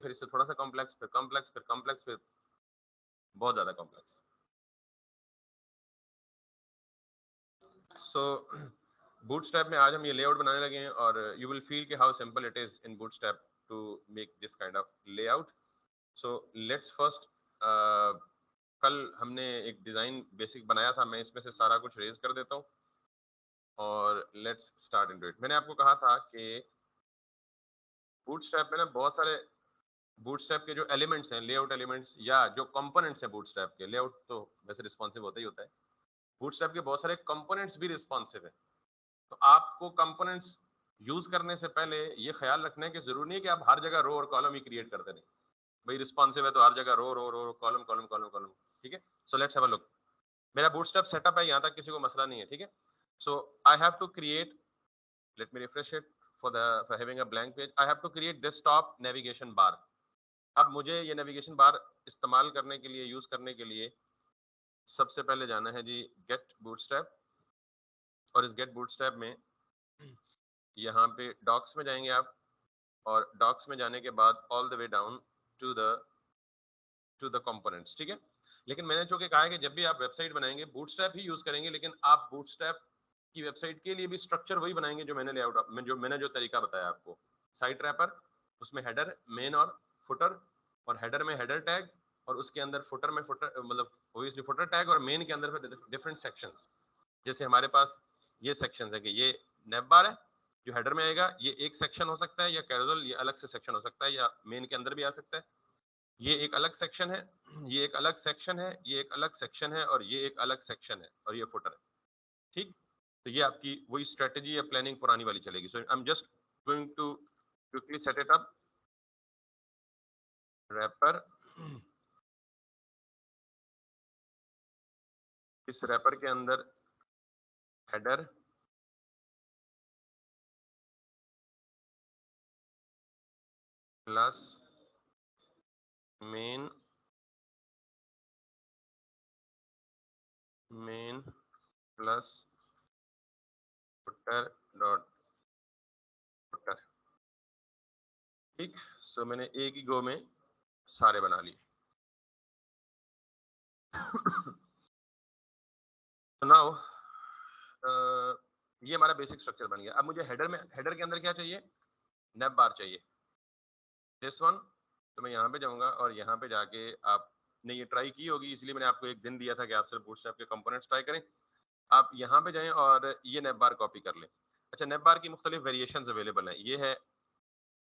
फिर इससे थोड़ा सा कॉम्प्लेक्स, फिर कॉम्प्लेक्स, फिर कॉम्प्लेक्स, फिर बहुत ज्यादा कॉम्प्लेक्स। सो बूटस्ट्रैप में आज हम ये लेआउट बनाने लगे हैं और यू विल फील कि how simple it is in Bootstrap to make this kind of layout. So let's first, कल हमने एक डिजाइन बेसिक बनाया था, मैं इसमें से सारा कुछ रेज कर देता हूँ और लेट्स स्टार्ट इनटू इट। मैंने आपको कहा था कि बूटस्ट्रैप में ना बहुत सारे बूटस्ट्रैप के जो एलिमेंट्स हैं, लेआउट एलिमेंट्स या जो कंपोनेंट्स हैं बूटस्ट्रैप के, लेआउट तो वैसे रिस्पॉन्सिव होता ही होता है, बूटस्ट्रैप के बहुत सारे कंपोनेंट्स भी रिस्पॉन्सिव है। तो आपको कंपोनेंट्स यूज करने से पहले ये ख्याल रखना है कि जरूरी नहीं है कि आप हर जगह रो और कॉलम ही क्रिएट करते रहें। भाई रिस्पॉन्सिव है तो हर जगह row row row column column column column, ठीक है। So let's have a look. मेरा बूटस्ट्रैप सेटअप है, यहाँ तक किसी को मसला नहीं है, ठीक है। So I have to create, let me refresh it for having a blank page. I have to create this top navigation bar. अब मुझे ये नेविगेशन बार इस्तेमाल करने के लिए, यूज करने के लिए सबसे पहले जाना है जी गेट बूटस्ट्रैप, और इस गेट बूटस्ट्रैप में यहाँ पे डॉक्स में जाएंगे आप, और डॉक्स में जाने के बाद all the way down to the components, ठीक है। लेकिन मैंने जो कि कहा है कि जब भी आप वेबसाइट बनाएंगे बूटस्ट्रैप ही यूज करेंगे, लेकिन आप बूटस्ट्रैप की वेबसाइट के लिए भी स्ट्रक्चर वही बनाएंगे जो मैंने लेआउट जो मैंने जो तरीका बताया आपको। साइट रैपर, उसमें हेडर, मेन और फुटर, और हेडर में हेडर टैग, और उसके अंदर फुटर में फुटर मतलब ऑब्वियसली फुटर टैग, और मेन के अंदर फिर डिफरेंट सेक्शंस। जैसे हमारे पास ये सेक्शंस है कि ये नेव बार है जो हेडर में आएगा, ये एक सेक्शन हो सकता है, या कैरोजल ये अलग से सेक्शन हो सकता है, या मेन के अंदर भी आ सकता है। ये एक अलग सेक्शन है, ये एक अलग सेक्शन है, ये एक अलग सेक्शन है, और ये एक अलग सेक्शन है, और ये फुटर है, ठीक। तो ये आपकी वही स्ट्रेटेजी या प्लानिंग पुरानी वाली चलेगी। So I am just going to quickly set it up. Wrapper, इस रैपर के अंदर header, plus main plus footer dot footer, ठीक। सो मैंने एक ही गो में सारे बना लिए। नाउ ये हमारा बेसिक स्ट्रक्चर बन गया। अब मुझे हेडर के अंदर क्या चाहिए, नेव बार चाहिए, दिस वन। तो मैं यहाँ पे जाऊंगा और यहाँ पे जाके आपने ये ट्राई की होगी, इसलिए मैंने आपको एक दिन दिया था कि आप सिर्फ बूटस्ट्रैप के कंपोनेंट्स ट्राई करें। आप यहाँ पे जाएं और ये नेव बार कॉपी कर लें। अच्छा, नेव बार की मुख्तलिफ वेरिएशंस अवेलेबल हैं। ये है,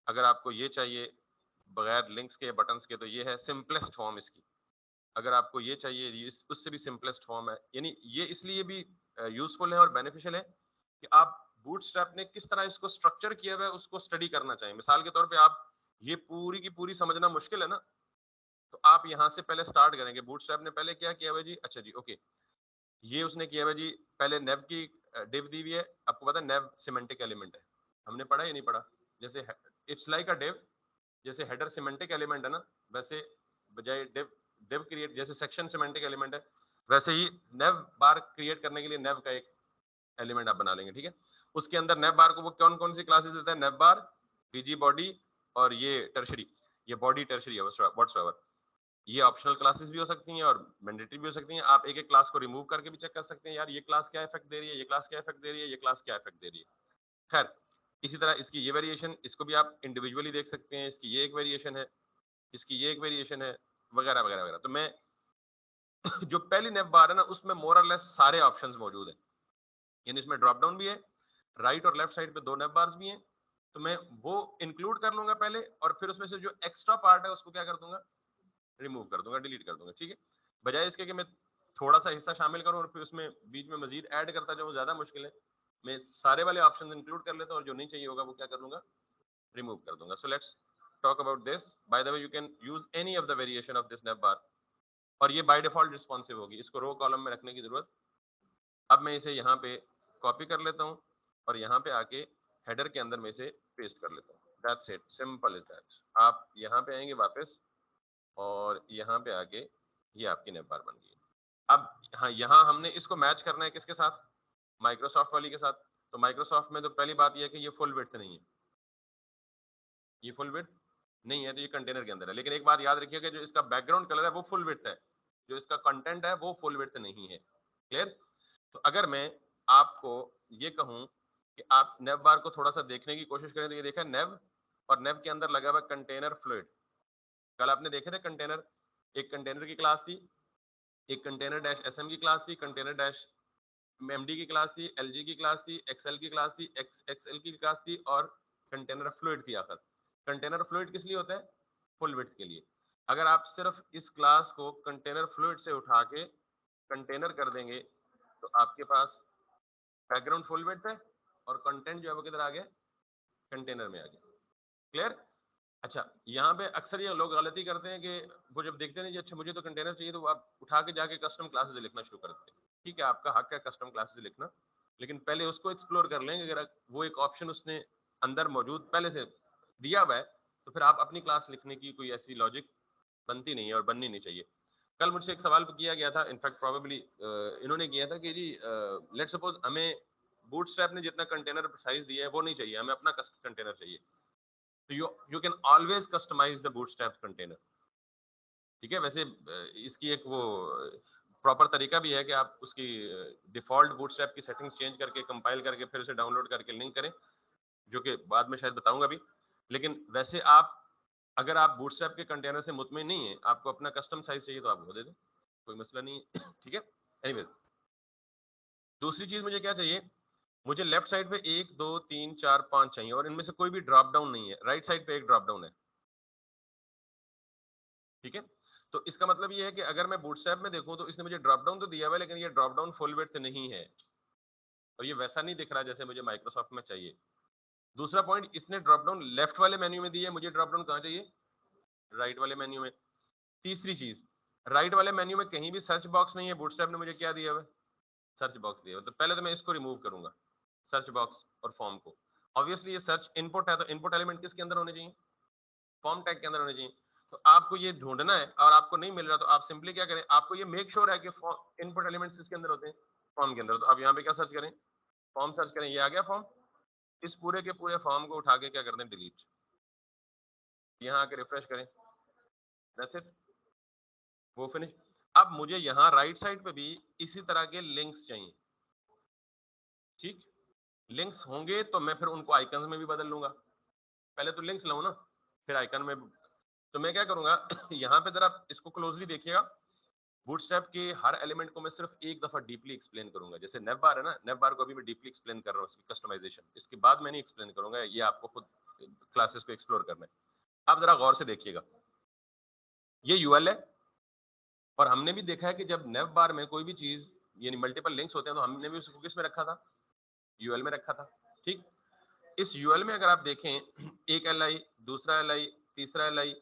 अगर आपको ये चाहिए बगैर लिंक्स के बटन्स के, तो ये है सिंपलेस्ट फॉर्म इसकी। अगर आपको ये चाहिए उससे भी सिंपलेस्ट फॉर्म है। यानी ये इसलिए भी यूजफुल है और बेनिफिशियल है कि आप बूटस्ट्रैप ने किस तरह इसको स्ट्रक्चर किया हुआ है उसको स्टडी करना चाहिए। मिसाल के तौर पे आप ये पूरी की पूरी समझना मुश्किल है ना, तो आप यहाँ से पहले स्टार्ट करेंगे। बूटस्ट्रैप ने पहले क्या किया हुआ जी, अच्छा जी ओके, ये उसने किया हुआ जी, पहले नेव की डिव दी हुई है। आपको पता है नेव सिमेंटिक एलिमेंट है, हमने पढ़ा या नहीं पढ़ा? जैसे इट्स लाइक अ डिव, जैसे हेडर सिमेंटिक एलिमेंट है ना, वैसे बजाय डिव डिव क्रिएट, जैसे सेक्शन सिमेंटिक एलिमेंट है, वैसे ही नेव बार क्रिएट करने के लिए नेव का एक एलिमेंट आप बना लेंगे, ठीक है। उसके अंदर नेव बार को वो कौन कौन सी क्लासेस देता है, नेव बार, बीजी बॉडी, और ये टर्शरी, ये बॉडी टर्शरी है व्हाटसोएवर। ये ऑप्शनल क्लासेस भी हो सकती हैं और मैंडेटरी भी हो सकती हैं। आप एक एक क्लास को रिमूव करके भी चेक कर सकते हैं, यार ये क्लास क्या इफेक्ट दे रही है, ये क्लास क्या इफेक्ट दे रही है, ये क्लास क्या इफेक्ट दे रही है। खैर, इसी तरह इसकी ये वेरिएशन, इसको भी आप इंडिविजुअली देख सकते हैं, इसकी ये एक वेरिएशन है, इसकी ये एक वेरिएशन है, वगैरह वगैरह वगैरह। तो मैं जो पहली नेव बार है ना, उसमें मोर और लेस सारे ऑप्शंस मौजूद हैं। यानी इसमें ड्रॉप डाउन भी है, राइट और लेफ्ट साइड पे दो नेव बार्स भी हैं। तो मैं वो इंक्लूड कर लूंगा पहले, और फिर उसमें से जो एक्स्ट्रा पार्ट है उसको क्या कर दूंगा, रिमूव कर दूंगा, डिलीट कर दूंगा, ठीक है। बजाय इसके कि मैं थोड़ा सा हिस्सा शामिल करूं और फिर उसमें बीच में मजीद ऐड करता जाऊं, ज्यादा मुश्किल है। मैं सारे वाले ऑप्शन इंक्लूड कर लेता हूं और जो नहीं चाहिए होगा वो क्या कर लूंगा, रिमूव कर दूंगा। So let's talk about this. By the way, you can use any of the variation of this nav bar, और ये बाय डिफॉल्ट रिस्पॉन्सिव होगी, इसको रो कॉलम में रखने की जरूरत। अब मैं इसे यहाँ पे कॉपी कर लेता हूँ और यहाँ पे आके हेडर के अंदर में इसे पेस्ट कर लेता हूँ। That's it, simple is that. आप यहाँ पे आएंगे वापस, और यहाँ पे आके ये आपकी नेव बार बन गई। अब हाँ, यहाँ हमने इसको मैच करना है किसके साथ, माइक्रोसॉफ्ट वाली के साथ। तो माइक्रोसॉफ्ट में तो पहली बात यह है कि ये फुल विड्थ नहीं है, ये फुल विड्थ नहीं है तो ये कंटेनर के अंदर है। लेकिन एक बात याद रखिए कि जो इसका बैकग्राउंड कलर है वो फुल विड्थ है, जो इसका कंटेंट है वो फुल विड्थ नहीं है। क्लियर? तो अगर मैं आपको ये कहूं कि आप नेव बार को थोड़ा सा देखने की कोशिश करें, तो ये देखा नेव, और नेव के अंदर लगा हुआ कंटेनर फ्लूइड। कल आपने देखे थे कंटेनर, एक कंटेनर की क्लास थी, एक कंटेनर डैश एसएम की क्लास थी, कंटेनर डैश एमडी की क्लास थी, एलजी की क्लास थी, एक्सएल की क्लास थी, एक्सएल की क्लास थी, और कंटेनर फ्लूइड थी आखिर। कंटेनर फ्लूइड किस लिए होता है? फुल विड्थ के लिए। अगर आप सिर्फ इस क्लास को कंटेनर फ्लूइड से उठा के कंटेनर कर देंगे तो आपके पास बैकग्राउंड फुल विड्थ है और कंटेंट जो है वो किधर आ गया? कंटेनर में आ गया। क्लियर? अच्छा, यहाँ पे अक्सर ये लोग गलती करते हैं कि वो जब देखते नहीं जी अच्छा मुझे तो कंटेनर चाहिए, तो आप उठा के जाके कस्टम क्लासेस लिखना शुरू कर देते हैं। ठीक है, आपका हक है कस्टम क्लासेस लिखना, लेकिन पहले उसको एक्सप्लोर कर लेंगे। अगर वो एक ऑप्शन उसने अंदर मौजूद पहले से दिया हुआ है तो फिर आप अपनी क्लास लिखने की कोई ऐसी लॉजिक बनती नहीं है और बननी नहीं चाहिए। कल मुझसे एक सवाल किया गया था, इनफैक्ट प्रोबेबली इन्होंने किया था कि जी लेट्स सपोज हमें बूटस्ट्रैप ने जितना कंटेनर साइज दिया है वो नहीं चाहिए, हमें अपना कंटेनर चाहिए। तो you can always customize the bootstrap container। ठीक है, वैसे इसकी एक वो प्रॉपर तरीका भी है कि आप उसकी डिफॉल्ट बूटस्ट्रैप की सेटिंग्स चेंज करके कंपाइल करके फिर उसे डाउनलोड करके लिंक करें, जो कि बाद में शायद बताऊंगा भी। लेकिन वैसे आप अगर आप बूटस्ट्रैप के कंटेनर से मुतमिन नहीं है, आपको अपना कस्टम साइज चाहिए तो आप वो दे दें, कोई मसला नहीं है। ठीक है, एनीवेज दूसरी चीज मुझे क्या चाहिए? मुझे लेफ्ट साइड पे 1 2 3 4 5 चाहिए और इनमें से कोई भी ड्रॉप डाउन नहीं है। राइट साइड पे एक ड्रॉप डाउन है। ठीक है, तो इसका मतलब ये है कि अगर मैं बूटस्ट्रैप में देखूं तो इसने मुझे ड्रॉप डाउन तो दिया हुआ है, लेकिन ये ड्रॉप डाउन फुल विड्थ नहीं है और ये वैसा नहीं दिख रहा जैसे मुझे माइक्रोसॉफ्ट में चाहिए। दूसरा पॉइंट, इसने ड्रॉप डाउन लेफ्ट वाले मेन्यू में दिया है, मुझे ड्रॉप डाउन कहां चाहिए? राइट वाले मेन्यू में। तीसरी चीज, राइट वाले मेन्यू में कहीं भी सर्च बॉक्स नहीं है। बूटस्ट्रैप ने मुझे क्या दिया हुआ है? सर्च बॉक्स दिया हुआ है। तो पहले तो मैं इसको रिमूव करूंगा, सर्च बॉक्स और फॉर्म को। ऑब्वियसली ये सर्च इनपुट है, तो इनपुट एलिमेंट किसके अंदर होने चाहिए? फॉर्म टैग के अंदर होने चाहिए। तो आपको ये ढूंढना है और आपको नहीं मिल रहा, तो आप सिंपली क्या करें, आपको ये मेक श्योर है कि इनपुट एलिमेंट्स किसके अंदर होते हैं? फॉर्म के अंदर। तो आप यहाँ पे क्या सर्च करें? फॉर्म सर्च करें, ये आ गया फॉर्म। इस पूरे के पूरे फॉर्म को उठा के क्या कर दें? डिलीट। यहाँ आके रिफ्रेश करें, दैट्स इट, वो फिनिश। अब मुझे यहाँ राइट साइड पे भी इसी तरह के लिंक्स चाहिए। ठीक, लिंक्स होंगे तो मैं फिर उनको आइकन्स में भी बदल लूंगा। पहले तो लिंक्स लाऊं ना, फिर आइकन में। तो मैं क्या करूंगा यहाँ पे जरा इसको क्लोजली देखिएगा। बूटस्ट्रैप के हर एलिमेंट को मैं सिर्फ एक दफा डीपली एक्सप्लेन करूंगा। जैसे नेव बार है ना, नेव बार को अभी मैं डीपली एक्सप्लेन कर रहा हूँ, इसकी कस्टमाइजेशन। इसके बाद मैं नहीं एक्सप्लेन करूंगा, ये आपको खुद क्लासेस को एक्सप्लोर करना है। आप जरा गौर से देखिएगा, ये यूएल है और हमने भी देखा है कि जब नेव बार में कोई भी चीज यानी मल्टीपल लिंक्स होते हैं तो हमने भी उसको किस में रखा था? यूएल में रखा था। ठीक, इस यूएल में अगर आप देखें, एक एल, दूसरा एल, तीसरा एल,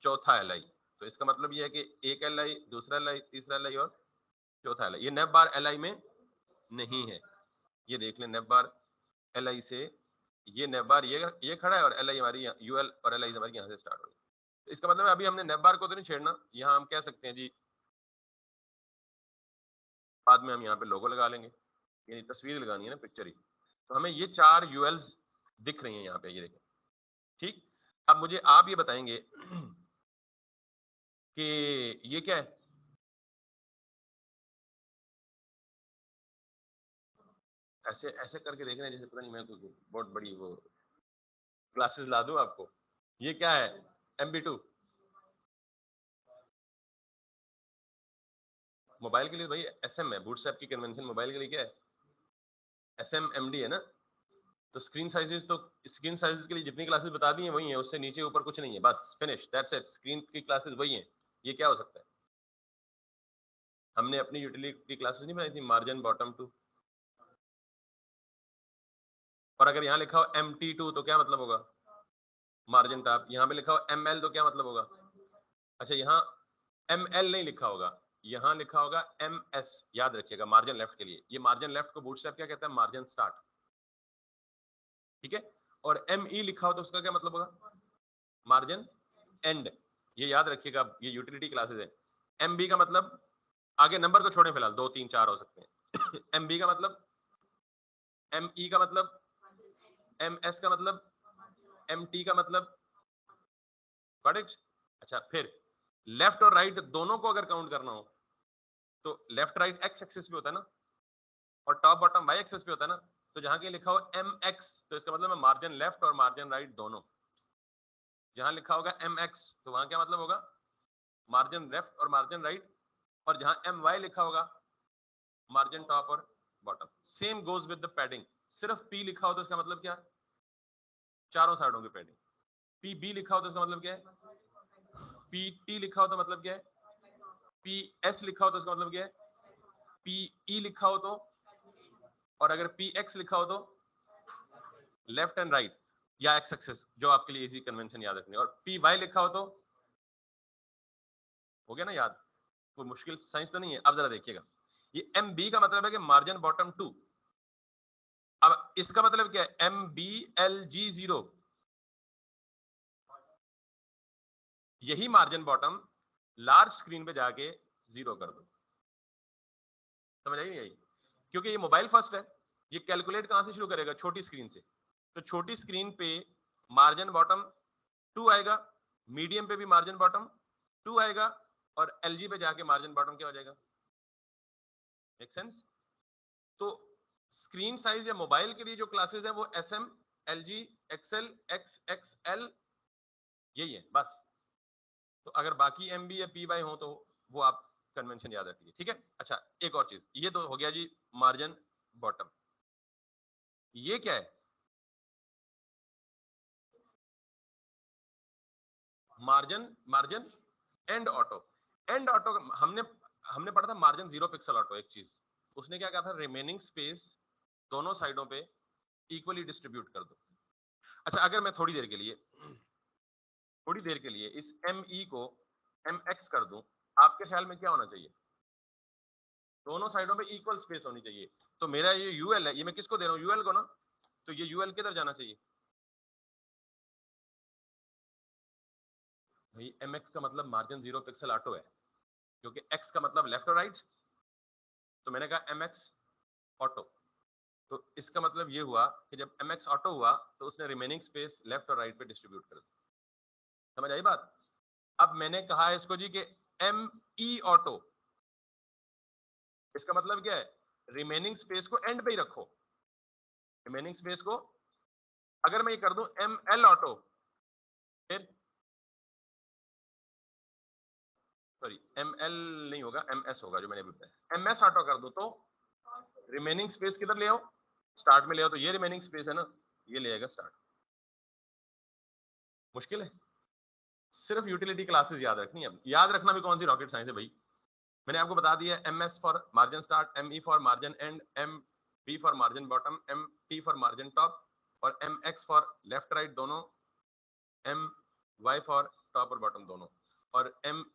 चौथा एल। तो इसका मतलब ये है कि एक एल, दूसरा एल, तीसरा एल और चौथा एल। ये नेव बार एल में नहीं है। ये देख लें, नेव बार एल से ये नेव बार ये खड़ा है और एल हमारी यूएल और एल हमारी यहाँ से स्टार्ट हो गई। तो इसका मतलब अभी हमने नेव बार को तो नहीं छेड़ना। यहाँ हम कह सकते हैं जी, बाद में हम यहाँ पे लोगो लगा लेंगे, ये तस्वीर लगानी है ना, पिक्चर ही। तो हमें ये 4 यूएल्स दिख रही हैं यहाँ पे, ये देखें। ठीक, अब मुझे आप ये बताएंगे कि ये क्या है? ऐसे ऐसे करके देख रहे हैं जैसे पता नहीं मैं कोई बहुत बड़ी वो क्लासेस ला दूं आपको। ये क्या है? MB2 मोबाइल के लिए भाई SM है। बूटस्ट्रैप की कन्वेंशन मोबाइल के लिए क्या है? SMMD है ना। तो स्क्रीन साइजेस के लिए जितनी क्लासेस बता दी हैं वही है, उससे नीचे ऊपर कुछ नहीं है, बस फिनिश, दैट्स इट। स्क्रीन की क्लासेस वही हैं। ये क्या हो सकता है? हमने अपनी यूटिलिटी क्लासेस नहीं बनाई थी, मार्जिन बॉटम टू। और अगर यहाँ लिखा हो MT2 तो क्या मतलब होगा? Margin top. यहाँ पे लिखा हो ML तो क्या मतलब होगा? अच्छा, यहाँ ML नहीं लिखा होगा, यहाँ लिखा होगा MS। याद रखिएगा, मार्जिन लेफ्ट के लिए। ये मार्जिन लेफ्ट को बूटस्ट्रैप क्या कहता है? Margin start. ठीक है, और ME लिखा हो तो उसका क्या मतलब होगा? Margin and. ये याद रखिएगा, ये यूटिलिटी क्लासेस है। MB का मतलब, आगे नंबर तो छोड़े फिलहाल, 2 3 4 हो सकते हैं। MB का मतलब, ME का मतलब, MS का मतलब, MT का मतलब, गॉट इट? अच्छा, फिर लेफ्ट और राइट दोनों को अगर काउंट करना हो तो लेफ्ट राइट एक्स एक्सिस पे होता है ना, और टॉप बॉटम वाई एक्सिस पे होता है ना। तो जहां के लिखा हो एम एक्स तो इसका मतलब है मार्जिन लेफ्ट और मार्जिन राइट दोनों। जहां लिखा होगा एम एक्स तो वहां क्या मतलब होगा, मार्जिन लेफ्ट और मार्जिन राइट। और जहां एम वाई लिखा होगा मार्जिन टॉप और bottom. Same goes with the padding. सिर्फ पी लिखा हो तो इसका मतलब क्या है, चारों साइडों की पैडिंग। पी बी लिखा हो तो इसका मतलब क्या है, पी टी लिखा हो तो मतलब क्या है, पी एस लिखा हो तो इसका मतलब क्या है, पी ई लिखा हो तो, और अगर पी एक्स लिखा हो तो लेफ्ट एंड राइट या एक्स एक्सिस, जो आपके लिए इजी कन्वेंशन याद रखनी है। और पी वाई लिखा हो तो हो गया ना याद, कोई मुश्किल साइंस तो नहीं है। अब जरा देखिएगा, ये एम बी का मतलब है कि मार्जिन बॉटम 2। अब इसका मतलब क्या है, एम बी एल जी 0, यही मार्जिन बॉटम लार्ज स्क्रीन पे जाके 0 कर दो। समझ आई नहीं आई? क्योंकि ये मोबाइल फर्स्ट है, ये कैलकुलेट कहां से शुरू करेगा, छोटी स्क्रीन से। तो छोटी स्क्रीन पे मार्जिन बॉटम 2 आएगा, मीडियम पे भी मार्जिन बॉटम 2 आएगा, और एलजी पे जाके मार्जिन बॉटम क्या हो जाएगा। Make sense? तो स्क्रीन साइज या मोबाइल के लिए जो क्लासेस है वो SM, LG, XL, X XL, यही है बस। तो अगर बाकी एम बी या पी वाई हो तो वो आप कन्वेंशन याद रखिए, ठीक है। अच्छा, एक और चीज, ये तो हो गया जी मार्जिन बॉटम। ये क्या है, margin margin and auto. And auto हमने हमने पढ़ा था मार्जिन 0 पिक्सल ऑटो। एक चीज उसने क्या कहा था, रिमेनिंग स्पेस दोनों साइडों पे इक्वली डिस्ट्रीब्यूट कर दो। अच्छा, अगर मैं थोड़ी देर के लिए इस एम ई को एम एक्स कर दूं, आपके ख्याल में क्या होना चाहिए, दोनों साइडों पे इक्वल स्पेस होनी चाहिए। तो मेरा ये यूएल है, ये मैं किसको दे रहा हूँ, यूएल को ना। तो ये यूएल किधर जाना चाहिए भाई, एम एक्स का मतलब मार्जिन 0 पिक्सल ऑटो है, क्योंकि एक्स का मतलब लेफ्ट और राइट। तो मैंने कहा एम एक्स ऑटो, तो इसका मतलब ये हुआ कि जब एम एक्स ऑटो हुआ तो उसने रिमेनिंग स्पेस लेफ्ट और राइट पे डिस्ट्रीब्यूट कर दी। समझ आई बात? अब मैंने कहा है इसको जी कि एम ई ऑटो, इसका मतलब क्या है, रिमेनिंग स्पेस को एंड पे ही रखो। रिमेनिंग स्पेस को अगर मैं ये कर दूं एम एल ऑटो, फिर सॉरी एम एल नहीं होगा, एम एस होगा जो मैंने अभी बताया। एम एस ऑटो कर दो तो रिमेनिंग स्पेस किधर ले आओ, स्टार्ट में ले आओ। तो ये रिमेनिंग स्पेस है ना, ये ले आएगा स्टार्ट। मुश्किल है, सिर्फ यूटिलिटी क्लासेस याद रखनी है। याद रखना भी कौन सी रॉकेट साइंस है भाई। मैंने आपको बता दिया, M S for margin start, M E for margin end, M B for margin bottom, M T for margin top, और M X for left right दोनों, एम वाई फॉर टॉप और bottom दोनों, और एम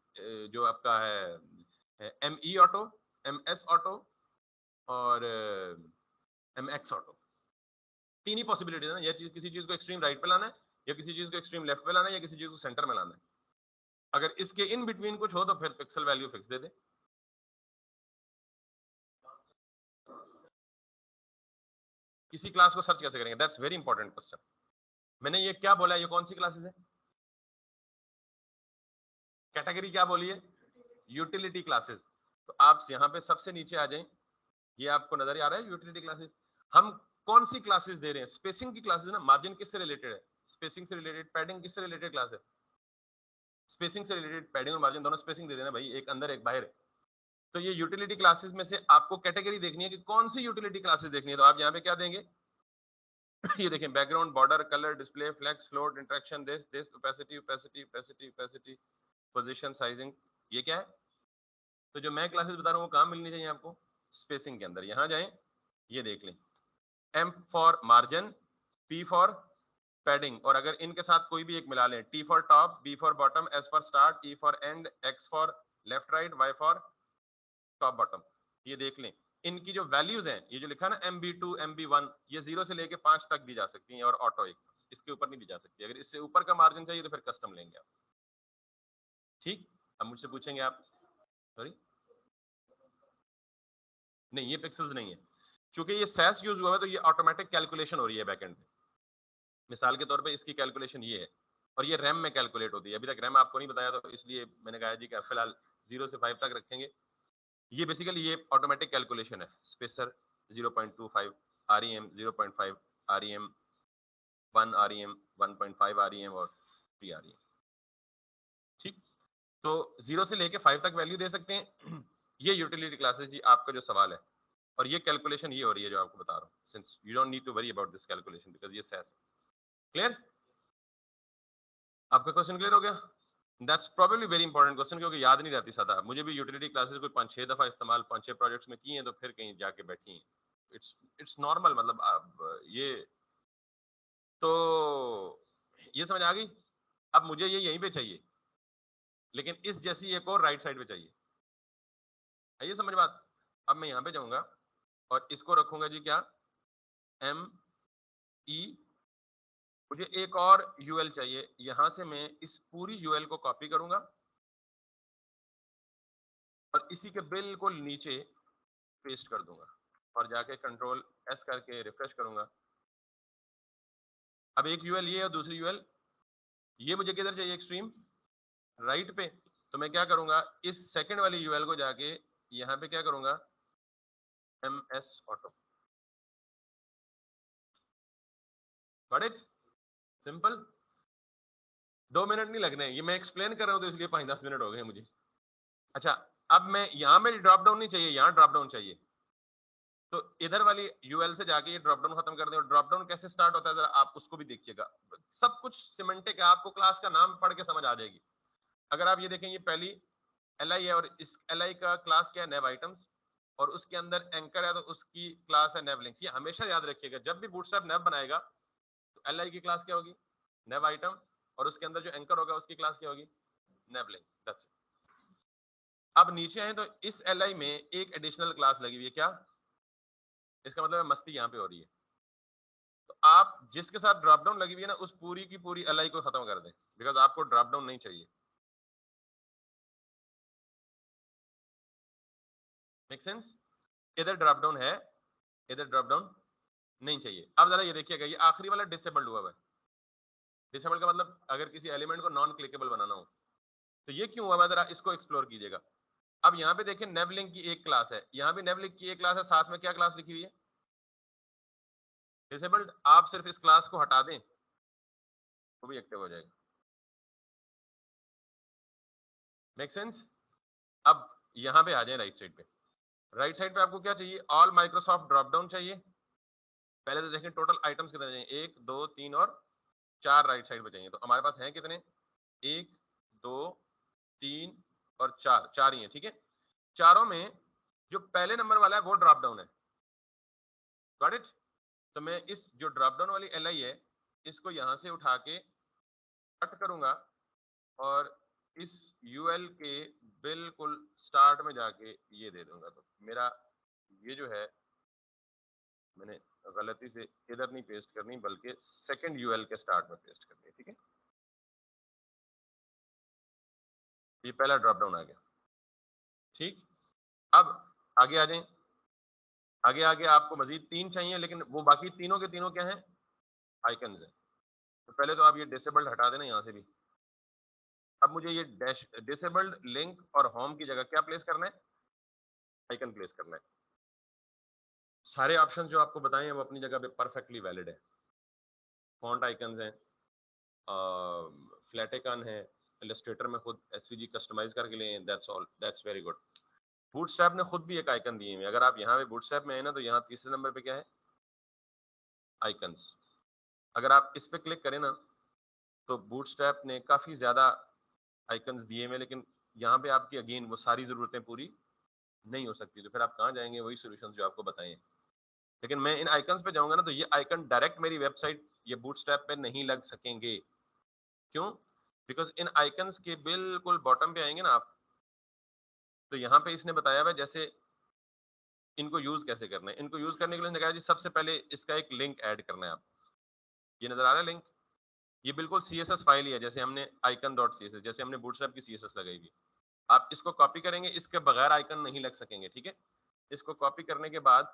जो आपका है M E auto, M S auto, और M X auto. तीन ही पॉसिबिलिटीज है ना, या किसी चीज को एक्सट्रीम राइट पे लाना है, या किसी चीज को एक्सट्रीम लेफ्ट पे लाना है, या किसी चीज को सेंटर में लाना है। अगर इसके इन बिटवीन कुछ हो तो फिर पिक्सल वैल्यू फिक्स दे दे। किसी क्लास को सर्च कैसे करेंगे, दैट्स वेरी इंपॉर्टेंट क्वेश्चन। मैंने ये क्या बोला, ये कौन सी क्लासेस है, कैटेगरी क्या बोली है, यूटिलिटी क्लासेस। तो आप यहाँ पे सबसे नीचे आ जाएं, ये आपको नजर आ रहा है यूटिलिटी क्लासेस। हम कौन सी क्लासेस दे रहे हैं, स्पेसिंग की क्लासेस ना। मार्जिन किससे रिलेटेड है, स्पेसिंग से रिलेटेड। पैडिंग किससे रिलेटेड क्लास है, स्पेसिंग से रिलेटेड। पैडिंग और मार्जिन दोनों स्पेसिंग दे देना भाई, एक अंदर एक बाहर। तो ये यूटिलिटी क्लासेस में से आपको कैटेगरी देखनी है कि कौन सी यूटिलिटी क्लासेस देखनी है। तो आप यहाँ पे क्या देंगे ये देखें, background, border, colour, display, flex, float, interaction, this opacity opacity opacity opacity, position, sizing, ये क्या है। तो जो मैं क्लासेस बता रहा हूँ वो कहाँ मिलनी चाहिए आपको, स्पेसिंग के अंदर। यहाँ जाएं, ये देख लें, M for margin, P for padding, और अगर इनके साथ कोई भी एक मिला लें, T for top, B for bottom, S for start, E for end, X for left right, Y for top bottom, ये देख लें। इनकी जो वैल्यूज हैं, ये जो लिखा है ना MB2 MB1, ये 0 से लेके 5 तक दी जा सकती हैं, और ऑटो एक, इसके ऊपर नहीं दी जा सकती। अगर इससे ऊपर का मार्जिन चाहिए तो फिर कस्टम लेंगे आप। ठीक, अब मुझसे पूछेंगे आप, सॉरी नहीं ये पिक्सल्स नहीं है, क्योंकि ये सैस यूज हुआ है तो ये ऑटोमेटिक कैलकुलेशन हो रही है बैकएंड पे। मिसाल के तौर पे इसकी कैलकुलेशन ये है, और ये रैम में कैलकुलेट होती है। अभी तक रैम आपको नहीं बताया तो इसलिए मैंने कहा जी कि फिलहाल 0 से 5 तक रखेंगे। ये बेसिकली ये ऑटोमेटिक कैलकुलेशन है। Spacer 0.25, REM 0.5, REM 1, REM 1.5, REM और 3 REM। ठीक, तो 0 से लेके 5 तक वैल्यू दे सकते हैं। ये यूटिलिटी क्लासेस जी आपका जो सवाल है, और ये कैलकुलेशन ये हो रही है जो आपको बता रहा हूँ, since you don't need to worry about this calculation because ये सेस है। क्लियर? आपका क्वेश्चन क्लियर हो गया? That's probably very important question, क्योंकि याद नहीं रहती सदा। मुझे भी यूटिलिटी क्लासेस कोई 5-6 दफा इस्तेमाल 5-6 प्रोजेक्ट्स में की हैं, तो फिर कहीं जाके बैठी हैं। इट्स नॉर्मल, मतलब ये तो ये समझ आ गई। अब मुझे ये यहीं पे चाहिए, लेकिन इस जैसी एक और राइट साइड पे चाहिए। है ये समझ बात? अब मैं यहाँ पे जाऊंगा और इसको रखूंगा जी क्या, ME। मुझे एक और UL चाहिए, यहां से मैं इस पूरी UL को कॉपी करूंगा और इसी के बिल्कुल नीचे पेस्ट कर दूंगा और जाके कंट्रोल S करके रिफ्रेश करूंगा। अब एक UL ये और दूसरी UL ये मुझे किधर चाहिए, एक्सट्रीम राइट पे। तो मैं क्या करूंगा, इस सेकंड वाली UL को जाके यहाँ पे क्या करूंगा, MS auto. Got it? Simple. 2 minute नहीं लगने, ये मैं एक्सप्लेन कर रहा हूँ तो इसलिए 5-10 मिनट हो गए मुझे। अच्छा, अब मैं यहाँ में ड्रॉप डाउन नहीं चाहिए, यहाँ ड्रॉप डाउन चाहिए। तो इधर वाली UL से जाके ये ड्रॉप डाउन खत्म कर दें। और ड्रॉप डाउन कैसे स्टार्ट होता है जरा आप उसको भी देखिएगा। सब कुछ सिमेंटिक है, आपको क्लास का नाम पढ़ के समझ आ जाएगी। अगर आप ये देखें, ये पहली LI है और इस LI का क्लास क्या है, नेव आइटम्स। और उसके अंदर एंकर है तो उसकी क्लास है नेव लिंक्स। ये हमेशा याद रखिएगा, जब भी बूटस्ट्रैप नेव बनाएगा तो LI की क्लास क्या होगी, नेव आइटम। और उसके अंदर जो एंकर होगा उसकी क्लास क्या होगी, नेव लिंक। That's it. अब नीचे आए तो इस LI में एक एडिशनल क्लास लगी हुई है, क्या? इसका मतलब है मस्ती यहाँ पे हो रही है। तो आप जिसके साथ ड्रॉप डाउन लगी हुई है ना, उस पूरी की पूरी LI को खत्म कर दें, बिकॉज आपको ड्रॉप डाउन नहीं चाहिए। Make sense? इधर ड्रॉप डाउन है, इधर ड्रॉप डाउन नहीं चाहिए। अब जरा ये देखिएगा, ये आखिरी वाला डिसेबल्ड हुआ है। डिसेबल का मतलब अगर किसी एलिमेंट को नॉन क्लिकेबल बनाना हो तो ये क्यों हुआ है, जरा इसको एक्सप्लोर कीजिएगा। अब यहाँ पे देखिए नेवलिंक की एक क्लास है, यहाँ भी नेवलिंक की एक क्लास है, साथ में क्या क्लास लिखी हुई है, डिसेबल्ड। आप सिर्फ इस क्लास को हटा दें वो भी एक्टिव हो जाएगा। Make sense? अब यहाँ पे आ जाए राइट साइड पे। राइट साइड पे आपको क्या चाहिए, ऑल माइक्रोसॉफ्ट ड्रॉप डाउन चाहिए। पहले तो देखें टोटल आइटम्स कितने चाहिए, 1 2 3 और 4 राइट साइड पे चाहिए। तो हमारे पास हैं कितने, 1 2 3 और 4, 4 ही है। ठीक है, चारों में जो पहले नंबर वाला है वो ड्रॉप डाउन है। Got it? तो मैं इस जो ड्रॉप डाउन वाली LI है इसको यहां से उठा के कट करूंगा और इस UL के बिल्कुल स्टार्ट में जाके ये दे दूंगा। तो मेरा ये जो है, मैंने गलती से इधर नहीं पेस्ट करनी बल्कि सेकंड UL के स्टार्ट में पेस्ट करनी है। ठीक है, ये पहला ड्रॉप डाउन आ गया। ठीक, अब आगे आ जाएं। आगे आगे आपको मजीद 3 चाहिए, लेकिन वो बाकी तीनों के तीनों क्या हैं, आइकन्स हैं। तो पहले तो आप ये डिसेबल्ड हटा देना यहाँ से भी। अब मुझे ये डैश डिसेबल्ड लिंक और होम की जगह क्या प्लेस करना है, आइकन प्लेस करना है। सारे ऑप्शन जो आपको बताए हैं वो अपनी जगह पे परफेक्टली वैलिड है। फॉन्ट आइकन्स हैं, फ्लैट आइकन है, इलस्ट्रेटर में खुद SVG कस्टमाइज करके लिए, that's all, that's very good. Bootstrap ने खुद भी एक आइकन दिए हैं। अगर आप यहाँ पे बूटस्ट्रैप में है ना, तो यहाँ तीसरे नंबर पे क्या है, आइकन्स। अगर आप इस पे क्लिक करें ना तो बूटस्ट्रैप ने काफी ज्यादा आइकन्स दिए हुए, लेकिन यहाँ पे आपकी अगेन वो सारी जरूरतें पूरी नहीं हो सकती। तो फिर आप कहाँ जाएंगे, वही सॉल्यूशंस जो आपको बताए हैं। लेकिन मैं इन आइकन्स पे जाऊंगा ना तो ये आइकन डायरेक्ट मेरी वेबसाइट ये बूटस्ट्रैप पे नहीं लग सकेंगे। क्यों? बिकॉज इन आइकन्स के बिल्कुल बॉटम पे आएंगे ना आप, तो यहाँ पे इसने बताया हुआ है जैसे इनको यूज कैसे करना है। इनको यूज करने के लिए इसने कहा जी सबसे पहले इसका एक लिंक ऐड करना है। आप ये नजर आ रहा है लिंक, ये बिल्कुल CSS फाइल ही है, जैसे हमने icon.css, जैसे हमने बूटस्ट्रैप की CSS लगाई हुई। आप इसको कॉपी करेंगे, इसके बगैर आइकन नहीं लग सकेंगे। ठीक है, इसको कॉपी करने के बाद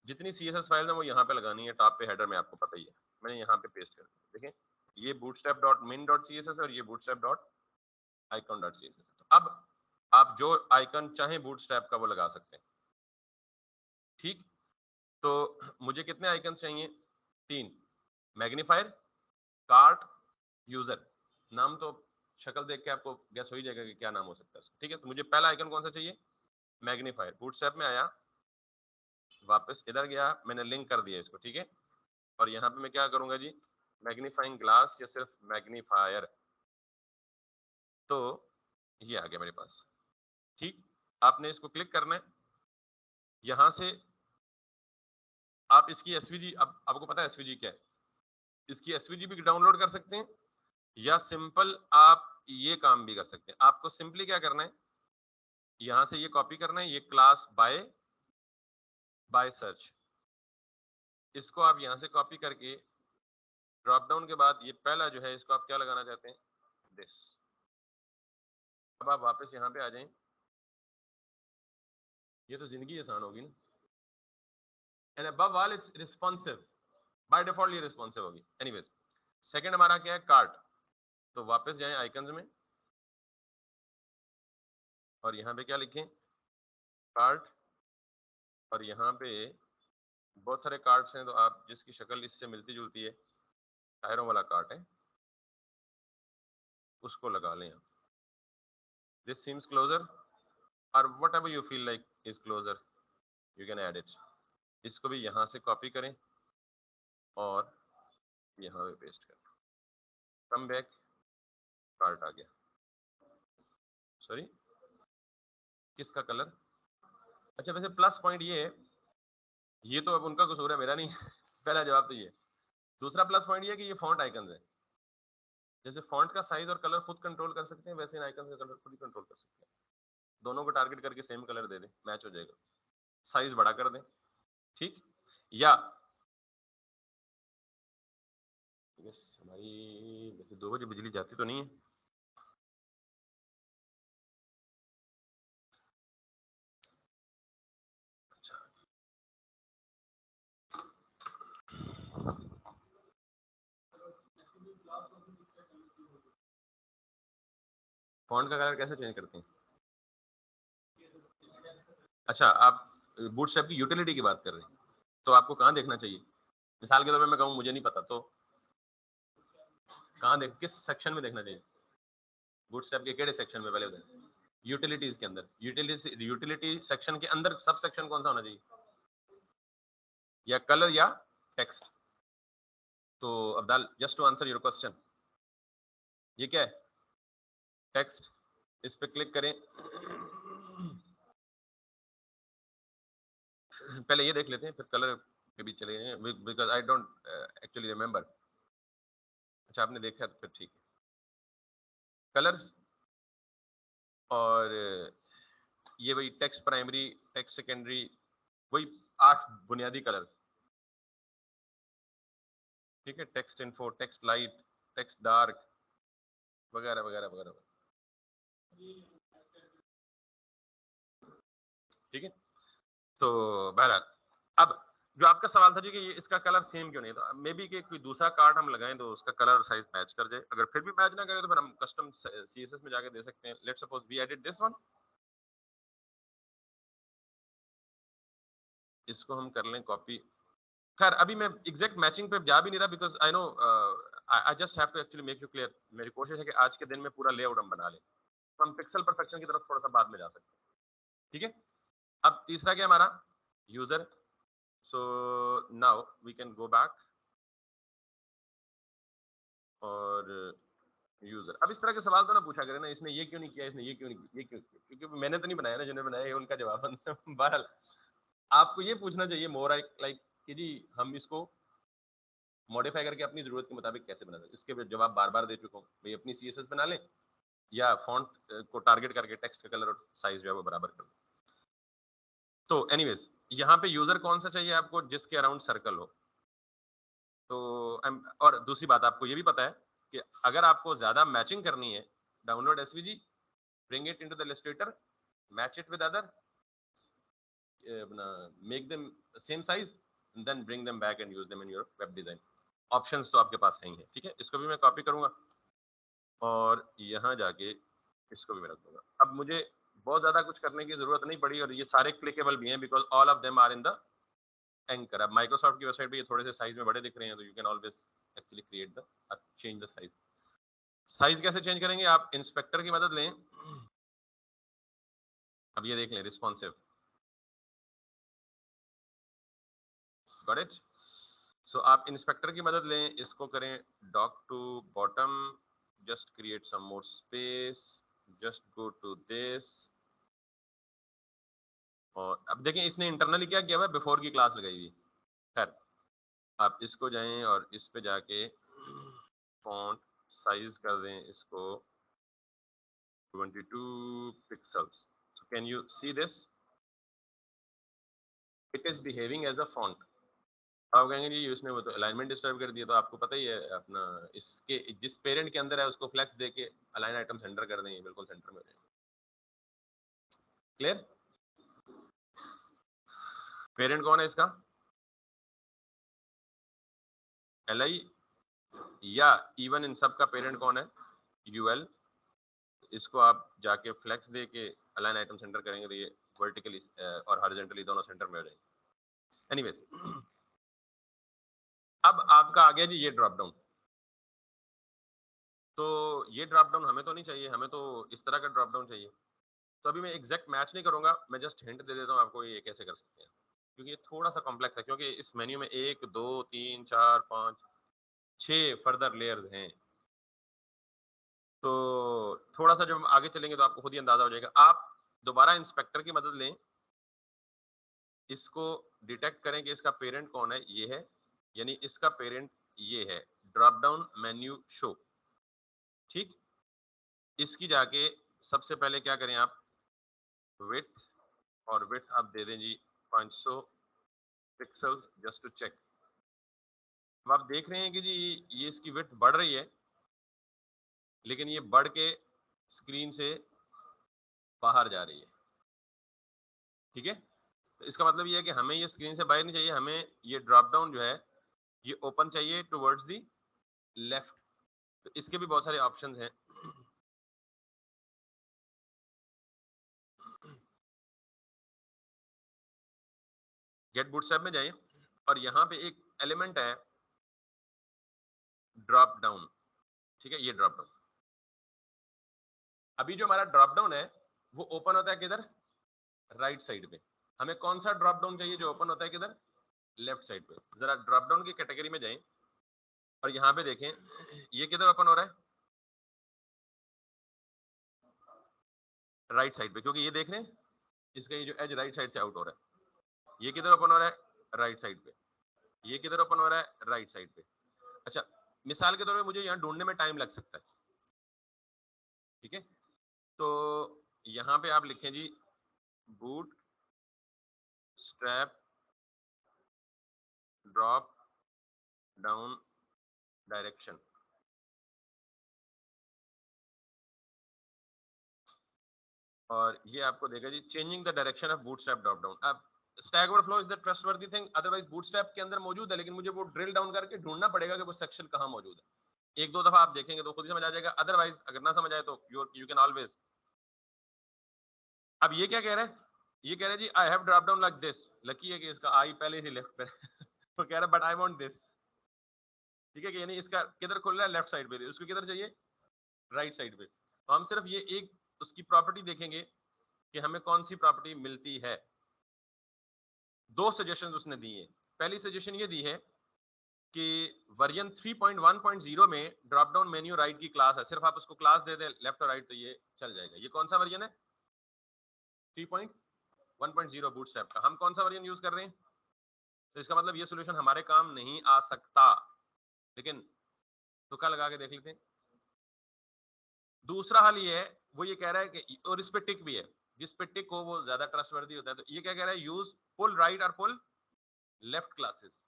जितनी CSS फाइल है वो यहाँ पे लगानी है, टॉप पे हेडर में, आपको पता ही है। मैंने यहाँ पे पेस्ट कर दी, देखें ये bootstrap.min.css है और ये bootstrap.icon.css। तो अब आप जो आइकन चाहें बूटस्ट्रैप का वो लगा सकते हैं। ठीक, तो मुझे कितने आइकन चाहिए? 3, मैग्नीफायर, कार्ट, यूजर। नाम तो शक्ल देख के आपको गेस हो ही जाएगा कि क्या नाम हो सकता है। ठीक है, तो मुझे पहला आइकन कौन सा चाहिए? मैग्नीफायर। बूटस्ट्रैप में आया, वापस इधर गया, मैंने लिंक कर दिया इसको। ठीक है, और यहाँ पे मैं क्या करूंगा जी? मैग्नीफाइंग ग्लास या सिर्फ मैग्नीफायर। तो ये आ गया मेरे पास। ठीक, आपने इसको क्लिक करना है। यहां से आप इसकी एसवीजी, अब आपको पता है एसवीजी क्या है, इसकी एसवीजी भी डाउनलोड कर सकते हैं या सिंपल आप ये काम भी कर सकते हैं। आपको सिंपली क्या करना है, यहां से ये कॉपी करना है, ये क्लास बाय सर्च, इसको आप यहां से कॉपी करके ड्रॉप डाउन के बाद ये पहला जो है इसको आप क्या लगाना चाहते हैं? दिस। अब आप वापस यहाँ पे आ जाएं, ये तो जिंदगी आसान होगी ना। And above all it's responsive, by default ये रिस्पॉन्सिव होगी। एनीवेज, सेकंड हमारा क्या है? कार्ट। तो वापस जाएं आइकन्स में और यहाँ पे क्या लिखें? कार्ट। और यहाँ पे बहुत सारे कार्ड्स हैं, तो आप जिसकी शक्ल इससे मिलती जुलती है, टायरों वाला कार्ट है, उसको लगा लें आप। दिस सीम्स क्लोजर और whatever you feel like is closer, you can add it. इसको भी यहाँ से कॉपी करें और यहाँ पे पेस्ट करें। कम बैक, कार्ट आ गया। सॉरी, किसका कलर? अच्छा, वैसे प्लस पॉइंट ये है, ये तो अब उनका कसूर है, मेरा नहीं। पहला जवाब तो ये। दूसरा प्लस पॉइंट ये है कि ये फॉन्ट आइकन है। जैसे फॉन्ट का साइज और कलर खुद कंट्रोल कर सकते हैं, वैसे इन आइकन का कलर खुद ही कंट्रोल कर सकते हैं। दोनों को टारगेट करके सेम कलर दे दें, मैच हो जाएगा। साइज बड़ा कर दें, ठीक। या यस, हमारी 2 बजे बिजली जाती तो नहीं है। फॉन्ट का कलर कैसे चेंज करते हैं? अच्छा, आप बूटस्ट्रैप की यूटिलिटी की बात कर रहे हैं, तो आपको कहाँ देखना चाहिए? मिसाल के तौर पे मैं कहूँ मुझे नहीं पता, तो कहाँ देख, किस सेक्शन में देखना चाहिए? बूटस्ट्रैप के केड़े सेक्शन में? पहले यूटिलिटीज के अंदर, यूटिलिटी सेक्शन के अंदर सब सेक्शन कौन सा होना चाहिए? या कलर या टेक्स्ट? तो Abdal, just to answer your question, ये क्या है? टेक्स्ट। इस पे क्लिक करें। पहले ये देख लेते हैं, फिर कलर पे भी चले जाएं, because I don't actually remember. अच्छा, आपने देखा तो फिर ठीक है। कलर्स और ये वही टेक्स्ट प्राइमरी, टेक्स्ट सेकेंडरी, वही 8 बुनियादी कलर्स। ठीक है, text info, text light, text dark, वगैरह वगैरह वगैरह। ठीक है, तो बहरहाल अब जो आपका सवाल था जी कि ये इसका कलर सेम क्यों नहीं, तो मे बी कि कोई दूसरा कार्ड हम लगाएं तो उसका कलर साइज मैच कर जाए। अगर फिर भी मैच ना करे तो फिर हम कस्टम सीएसएस में जाके दे सकते हैं। Let's suppose we edit this one, इसको हम कर लें कॉपी। खैर अभी मैं एग्जैक्ट मैचिंग पे जा भी नहीं रहा, because I know I just have to actually make you clear. मेरी कोशिश है कि आज के दिन में पूरा लेआउट हम बना लें, तो हम पिक्सल परफेक्शन की तरफ थोड़ा सा बाद में जा सकते हैं। ठीक है, अब तीसरा क्या हमारा? User. So now we can go back और यूजर। अब इस तरह के सवाल तो ना पूछा करें ना, इसने ये क्यों नहीं किया, इसने ये क्यों नहीं, ये क्यों किया? क्योंकि मैंने तो नहीं बनाया ना, जिन्होंने बनाया है उनका जवाब। बहरहाल आपको ये पूछना चाहिए मोर लाइक कि जी हम इसको मॉडिफाई करके अपनी जरूरत के मुताबिक कैसे बना सकते। इसके जवाब बार बार दे चुका हूँ, भाई अपनी सीएसएस बना लें या फॉन्ट को टारगेट करके टेक्स्ट का कलर और साइज जो है वो बराबर कर लें। तो एनीवेज, यहाँ पे यूजर कौन सा चाहिए आपको? जिसके अराउंड सर्कल हो। तो और दूसरी बात आपको ये भी पता है कि अगर आपको ज्यादा मैचिंग करनी है, download SVG, bring it into the Illustrator, match it with other, make them same size, and then bring them back and use them in your web design. Options तो आपके पास हैं ही है, ठीक है। इसको भी मैं कॉपी करूंगा और यहाँ जाके इसको भी मैं रख दूंगा। अब मुझे बहुत ज्यादा कुछ करने की जरूरत नहीं पड़ी और ये सारे क्लिकेबल भी हैं because all of them are in the anchor. अब माइक्रोसॉफ्ट की वेबसाइट पे ये थोड़े से साइज में बड़े दिख रहे हैं तो you can always actually create the change the size. Size कैसे चेंज करेंगे? आप इंस्पेक्टर की मदद लें। अब ये देख लें रिस्पॉन्सिव, गॉट इट। सो आप इंस्पेक्टर की मदद लें, इसको करें dock to bottom, just create some more space, just go to this. और अब देखें इसने इंटरनली क्या किया हुआ है, बिफोर की क्लास लगाई हुई। खैर आप इसको जाएं और इस पे जाके फॉन्ट साइज कर दें इसको 22 pixels. So can you see this? It is behaving as a font. आप कहेंगे जी उसने वो तो अलाइनमेंट डिस्टर्ब कर दिया, तो आपको पता ही है अपना इसके जिस पेरेंट के अंदर है उसको फ्लेक्स देके अलाइन आइटम सेंटर कर देंगे, बिल्कुल सेंटर में हो जाएंगे। क्लियर? पेरेंट कौन है इसका? LI, या इवन इन सब का पेरेंट कौन है? UL। इसको आप जाके फ्लेक्स दे के अलाइन आइटम सेंटर करेंगे तो ये वर्टिकली और हॉरिजॉन्टली दोनों सेंटर में हो जाएंगे। एनीवेज अब आपका आ गया जी ये ड्रॉप डाउन। तो ये ड्रॉप डाउन हमें तो नहीं चाहिए, हमें तो इस तरह का ड्रॉप डाउन चाहिए। तो अभी मैं एग्जैक्ट मैच नहीं करूंगा, मैं जस्ट हिंट दे देता हूँ आपको ये कैसे कर सकते हैं, क्योंकि ये थोड़ा सा कॉम्प्लेक्स है, क्योंकि इस मेन्यू में 1 2 3 4 5 6 फर्दर लेयर्स हैं। तो थोड़ा सा जब हम आगे चलेंगे तो आपको खुद ही अंदाजा हो जाएगा। आप दोबारा इंस्पेक्टर की मदद लें, इसको डिटेक्ट करें कि इसका पेरेंट कौन है, ये है, यानी इसका पेरेंट ये है, ड्रॉप डाउन मेन्यू शो। ठीक, इसकी जाके सबसे पहले क्या करें आप, विड्थ, और विड्थ आप दे दें जी 500 पिक्सल्स जस्ट टू चेक। अब आप देख रहे हैं कि जी ये इसकी विड्थ बढ़ रही है, लेकिन ये बढ़ के स्क्रीन से बाहर जा रही है। ठीक है, तो इसका मतलब ये है कि हमें ये स्क्रीन से बाहर नहीं चाहिए, हमें ये ड्रॉप डाउन जो है ये ओपन चाहिए टुवर्ड्स दी लेफ्ट। तो इसके भी बहुत सारे ऑप्शंस हैं। गेट बूटस्ट्रैप में जाइए और यहाँ पे एक एलिमेंट है ड्रॉप डाउन। ठीक है, ये ड्रॉप डाउन, अभी जो हमारा ड्रॉप डाउन है वो ओपन होता है किधर, राइट साइड पे। हमें कौन सा ड्रॉप डाउन चाहिए जो ओपन होता है किधर, लेफ्ट साइड पे। जरा ड्रॉप डाउन की कैटेगरी में जाएं और यहाँ पे देखें ये किधर ओपन हो रहा है, राइट साइड पे, क्योंकि ये देख रहे हैं इसका ये जो एज राइट साइड से आउट हो रहा है। ये किधर ओपन हो रहा है, राइट साइड पे। ये किधर ओपन हो रहा है, राइट साइड पे। अच्छा, मिसाल के तौर पे मुझे यहाँ ढूंढने में टाइम लग सकता है। ठीक है, तो यहाँ पे आप लिखें जी Bootstrap drop down direction, और ये आपको देगा जी changing the direction of Bootstrap drop down. अब Stack Overflow is the trustworthy thing, otherwise Bootstrap के अंदर मौजूद है, लेकिन मुझे वो ड्रिल डाउन करके ढूंढना पड़ेगा कि वो सेक्शन कहाँ मौजूद है। एक दो दफा आप देखेंगे तो खुद ही समझ आ जाएगा, अदरवाइज अगर ना समझ आए तो यू कैन ऑलवेज। अब ये क्या कह रहा है, ये कह रहा है जी I have drop down like this. Lucky है कि इसका आई पहले ही लेफ्ट पे तो कह रहा है बट आई वांट दिस। ठीक है, कि यानी इसका किधर खुल रहा है, लेफ्ट साइड पे, उसको किधर चाहिए, राइट साइड पे। तो हम सिर्फ ये एक उसकी प्रॉपर्टी देखेंगे कि हमें कौन सी प्रॉपर्टी मिलती है। दो सजेशन उसने दी है। पहली सजेशन ये दी है कि वर्जन 3.1.0 में ड्रॉप डाउन मेन्यू राइट की क्लास है, सिर्फ आप उसको क्लास दे दें लेफ्ट और राइट तो ये चल जाएगा। ये कौन सा वर्जन है, 3.1.0 बूटस्ट्रैप का। हम कौन सा वर्जन यूज कर रहे हैं, तो इसका मतलब ये सॉल्यूशन हमारे काम नहीं आ सकता, लेकिन तुक्का लगा के देख लेते हैं। दूसरा हल ये है, वो ये कह रहा है कि, और इस पे टिक भी है, जिस पे टिक हो वो ज्यादा ट्रस्टवर्दी होता है। तो ये क्या कह रहा है, यूज पुल राइट और पुल लेफ्ट क्लासेस।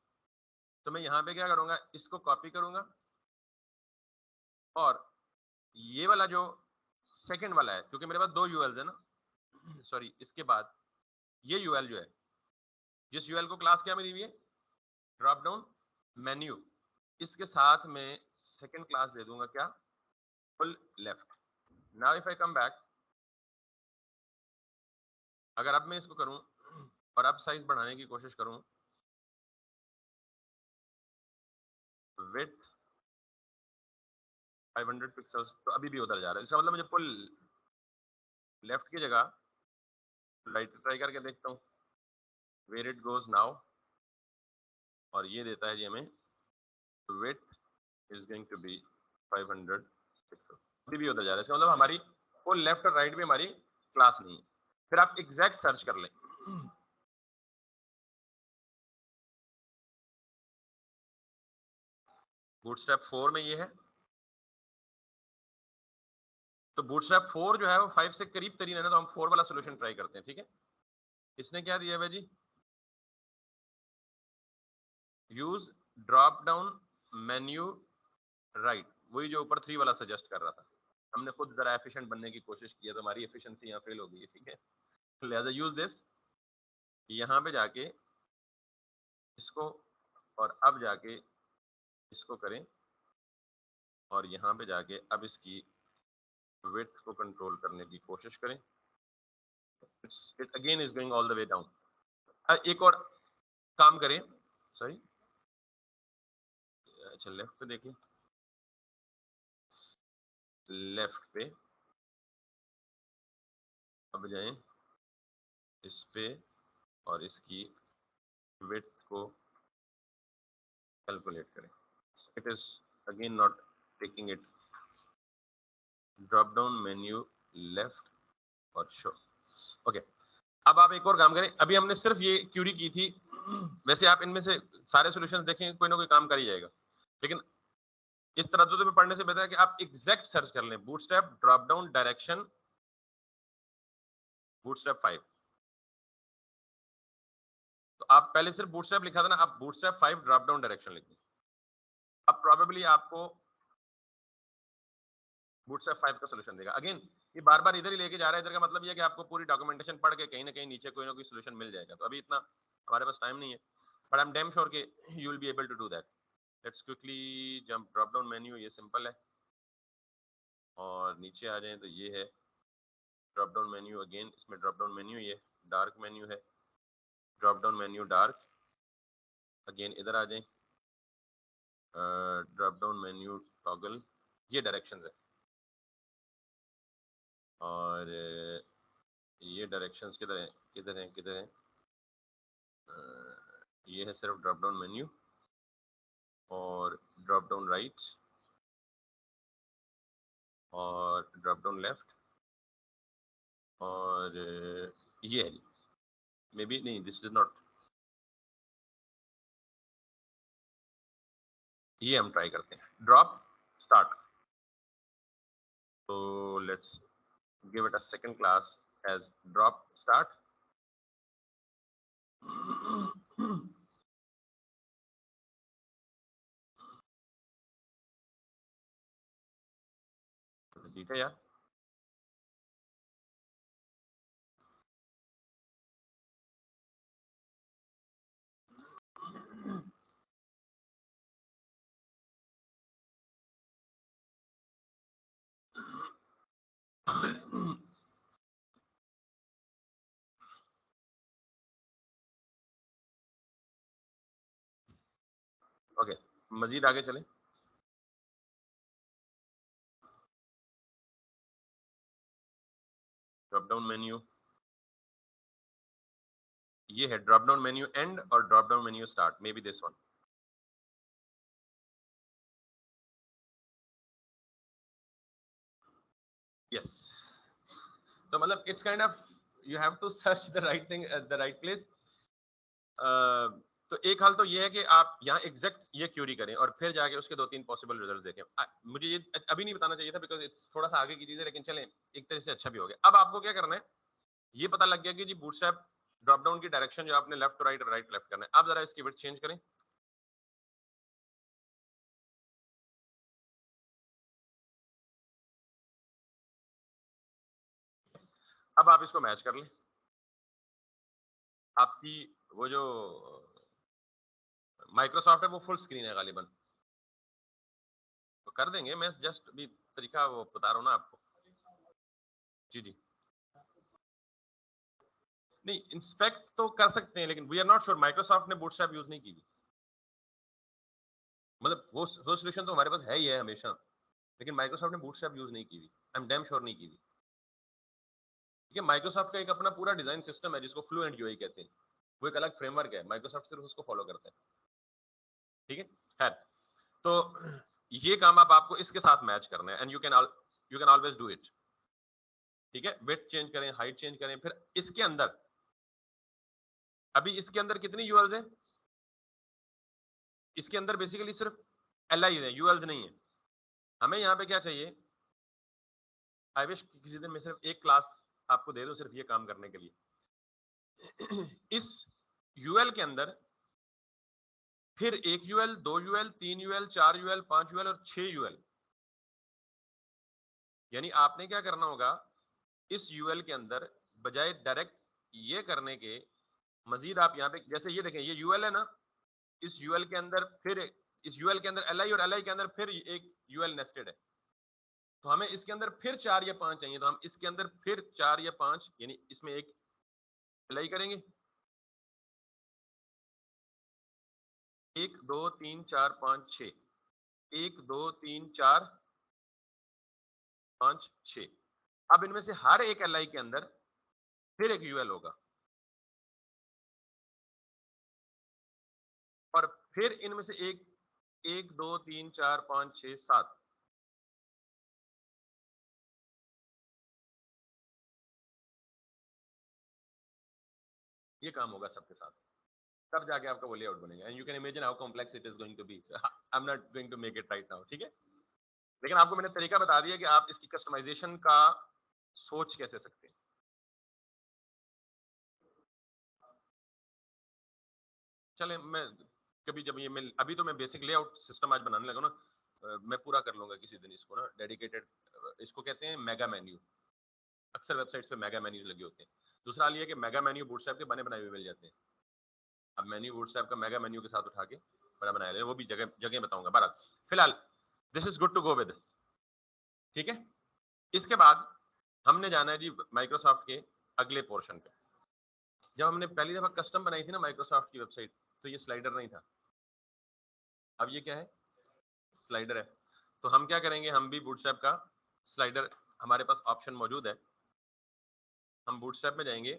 तो मैं यहाँ पे क्या करूंगा, इसको कॉपी करूंगा और ये वाला जो सेकंड वाला है, क्योंकि मेरे पास दो यूएल्स है ना, सॉरी, इसके बाद ये यूएल जो है, जिस यूएल को क्लास क्या मिली हुई है, ड्रॉप डाउन मेन्यू, इसके साथ में सेकंड क्लास दे दूंगा क्या, full left. Now if I come back, अगर अब मैं इसको करूं और अब साइज बढ़ाने की कोशिश करूं, विड्थ 500 पिक्सल्स, तो अभी भी उधर जा रहा है। इसका मतलब मुझे फुल लेफ्ट की जगह राइट ट्राई करके देखता हूँ, वेयर इट गोज नाउ, और ये देता है जी हमें width is going to be 500 pixel, अभी भी उधर जा रहा है। इसका मतलब हमारी फुल लेफ्ट और राइट भी हमारी क्लास नहीं है। फिर आप एग्जैक्ट सर्च कर लें, बूटस्ट्रैप 4 में ये है, तो बूटस्ट्रैप 4 जो है वो 5 से करीब तरीन है ना, तो हम 4 वाला सॉल्यूशन ट्राई करते हैं, ठीक है। इसने क्या दिया है जी, use drop down menu right, वही जो ऊपर 3 वाला सजेस्ट कर रहा था। हमने खुद जरा एफिशिएंट बनने की कोशिश की है, तो हमारी एफिशिएंसी यहाँ फेल हो गई है, ठीक है। लिहाजा यूज दिस, यहाँ पे जाके इसको, और अब जाके इसको करें, और यहाँ पे जाके अब इसकी विड्थ को कंट्रोल करने की कोशिश करें। It again is going all the way down. एक और काम करें, सॉरी, अच्छा लेफ्ट पे देखें, लेफ्ट पे अब जाएं इस पे, और इसकी विड्थ को कैलकुलेट करें। It is again not taking it, drop down menu left और शो, ओके। अब आप एक और काम करें, अभी हमने सिर्फ ये क्यूरी की थी, वैसे आप इनमें से सारे सॉल्यूशंस देखें, कोई ना कोई काम कर ही जाएगा, लेकिन इस तरह में पढ़ने से बेहतर है कि आप एग्जैक्ट सर्च कर लें, bootstrap drop down direction bootstrap 5। तो आप पहले सिर्फ बूटस्ट्रैप लिखा था ना, आप बूटस्ट्रैप 5 ड्रॉप डाउन डायरेक्शन लिखें। अब प्रोबेबली आपको बूटस्ट्रैप 5 का सॉल्यूशन देगा। अगेन ये बार बार इधर ही लेके जा रहा है, इधर का मतलब ये है कि आपको पूरी डॉक्यूमेंटेशन पढ़ के कहीं ना कहीं नीचे कोई ना कोई सॉल्यूशन मिल जाएगा। तो अभी इतना हमारे पास टाइम नहीं है, but I am damn sure कि you will be able to do that. Let's quickly jump drop down menu, ये सिंपल है, और नीचे आ जाएं तो ये है ड्रॉप डाउन मेन्यू। अगेन इसमें ड्रॉप डाउन मेन्यू, ये डार्क मेन्यू है, drop down menu dark. Again इधर आ जाएं, ड्रॉप डाउन मेन्यू टॉगल, ये डायरेक्शंस है, और ये डायरेक्शंस किधर है, किधर है, किधर है, ये है सिर्फ ड्रॉप डाउन मेन्यू, और ड्रॉप डाउन राइट, और ड्रॉप डाउन लेफ्ट, और ये है, मे बी नहीं, दिस इज नॉट, ये हम ट्राई करते हैं, ड्रॉप स्टार्ट। तो let's give it a second class as drop start. ठीक है यार, ओके, मजीद आगे चलें। ड्रॉप डाउन मेन्यू, ये है ड्रॉप डाउन मेन्यू एंड और drop down menu start, maybe this one. Yes, तो मतलब it's kind of you have to search the right thing at the right place. तो एक हाल तो ये है कि आप यहाँ एग्जैक्ट ये क्यूरी करें और फिर जाके उसके 2-3 पॉसिबल रिजल्ट देखें। मुझे ये अभी नहीं बताना चाहिए था, बिकॉज इट्स थोड़ा सा आगे की चीज है, लेकिन चलें एक तरह से अच्छा भी हो गया। अब आपको क्या करना है, ये पता लग गया कि जी बूटस्ट्रैप ड्रॉप डाउन की डायरेक्शन जो आपने left to right, right left करना है। अब जरा इसकी विड्थ चेंज करें, अब आप इसको मैच कर लें। आपकी वो जो माइक्रोसॉफ्ट है वो फुल स्क्रीन है गालिबन, कर देंगे, मैं जस्ट भी तरीका वो बता रहा हूँ ना आपको। जी जी, नहीं इंस्पेक्ट तो कर सकते हैं, लेकिन we are not sure, Microsoft ने बूटस्ट्रैप यूज नहीं की थी। मतलब वो सोल्यूशन तो हमारे पास है ही है हमेशा, लेकिन माइक्रोसॉफ्ट ने बूटस्ट्रैप यूज नहीं की थी, आई एम डैम श्योर नहीं की थी। ठीक है, माइक्रोसॉफ्ट का एक अपना पूरा डिजाइन सिस्टम है जिसको फ्लुएंट यूआई कहते हैं, वो एक अलग फ्रेमवर्क है, माइक्रोसॉफ्ट सिर्फ उसको फॉलो करता है। ठीक है, खैर, तो ये काम आप आपको इसके साथ मैच करना है, and you can always do it. ठीक है, विड्थ चेंज करें, हाइट चेंज करें, फिर इसके अंदर, अभी इसके अंदर कितनी यूएल्स हैं? इसके अंदर बेसिकली सिर्फ एल है, यूएल्स नहीं है। हमें यहाँ पे क्या चाहिए? आई विश किसी दिन मैं सिर्फ एक क्लास आपको दे दूं सिर्फ ये काम करने के लिए। इस यूएल के अंदर फिर 1 UL, 2 UL, 3 UL, 4 UL, 5 UL और 6 यूएल। यानी आपने क्या करना होगा, इस यूएल के अंदर बजाय डायरेक्ट ये करने के, मजीद आप यहाँ पे जैसे ये देखें, ये यूएल है ना, इस यूएल के अंदर फिर इस यूएल के अंदर एलआई और एलआई के अंदर फिर एक यूएल नेस्टेड है, तो हमें इसके अंदर फिर 4 या 5 चाहिए, तो हम इसके अंदर फिर 4 या 5 यानी इसमें एक एलआई करेंगे, 1 2 3 4 5 6, 1 2 3 4 5 6। अब इनमें से हर एक एलआई के अंदर फिर एक यूएल होगा, और फिर इनमें से एक 1 2 3 4 5 6 7, ये काम होगा सबके साथ, तब जाके आपका वो लेआउट बनेगा, and you can imagine how complex it is going to be. I am not going to make it right now, ठीक है, लेकिन आपको मैंने तरीका बता दिया कि आप इसकी कस्टमाइजेशन का सोच कैसे सकते हैं। चले, मैं कभी जब ये मैं अभी तो मैं बेसिक लेआउट सिस्टम आज बनाने लगा ना, मैं पूरा कर लूंगा किसी दिन इसको ना डेडिकेटेड। इसको कहते हैं मेगा मेन्यू, अक्सर वेबसाइट्स पे मेगा मेन्यू लगे होते हैं। दूसरा हाल ये है कि मेगा मेन्यू बूटस्ट्रैप के बने बनाए हुए मिल जाते हैं। अब मेन्यू बूटस्ट्रैप का मेगा मेन्यू के साथ उठा के बना बनाया ले, वो भी जगह जगह बताऊंगा। बहरहाल फिलहाल this is good to go with. ठीक है, इसके बाद हमने जाना है जी माइक्रोसॉफ्ट के अगले पोर्शन पे। जब हमने पहली दफा कस्टम बनाई थी ना माइक्रोसॉफ्ट की वेबसाइट, तो ये स्लाइडर नहीं था, अब ये क्या है? स्लाइडर है। तो हम क्या करेंगे, हम भी बूटस्ट्रैप का स्लाइडर, हमारे पास ऑप्शन मौजूद है, हम बूटस्ट्रैप में जाएंगे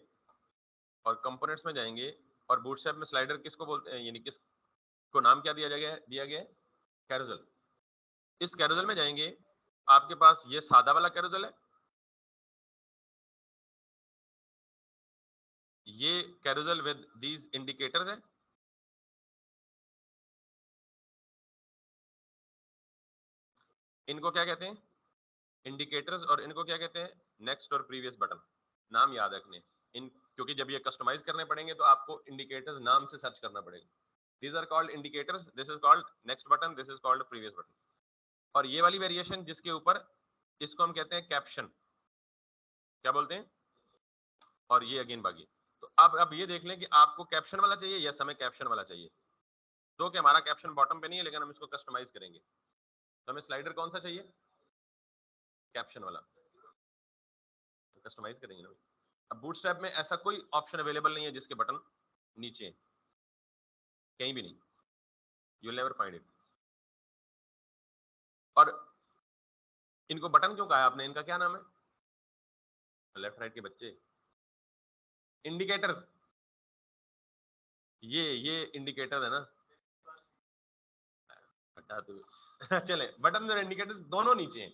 और कंपोनेंट्स में जाएंगे, और बूटस्ट्रैप में स्लाइडर किसको बोलते हैं, यानी किसको नाम क्या दिया गया है? कैरोजल। इस कैरोजल में जाएंगे, आपके पास ये सादा वाला कैरोजल है, ये कैरोजल विद दीज इंडिकेटर्स है, इनको क्या कहते हैं? इंडिकेटर्स। और इनको क्या कहते हैं? नेक्स्ट और प्रीवियस बटन। नाम याद रखने इन, क्योंकि जब ये कस्टमाइज करने पड़ेंगे तो आपको इंडिकेटर्स नाम से सर्च करना पड़ेगा। These are called indicators, this is called next button, this is called previous button. और ये वाली वेरिएशन जिसके ऊपर, इसको हम कहते हैं कैप्शन, क्या बोलते हैं? और ये अगेन बागी। तो अब ये देख लें कि आपको कैप्शन वाला चाहिए, यस हमें कैप्शन वाला चाहिए। तो कि हमारा कैप्शन बॉटम पे नहीं है, लेकिन हम इसको कस्टमाइज करेंगे, तो हमें स्लाइडर कौन सा चाहिए? कैप्शन वाला, तो कस्टमाइज करेंगे ना। अब बूटस्ट्रैप में ऐसा कोई ऑप्शन अवेलेबल नहीं है जिसके बटन नीचे हैं, कहीं भी नहीं, you will never find it. और इनको बटन क्यों कहा है आपने, इनका क्या नाम है? लेफ्ट राइट के बच्चे, इंडिकेटर्स, ये इंडिकेटर है ना, हटा दो। चले, बटन और इंडिकेटर दोनों नीचे हैं,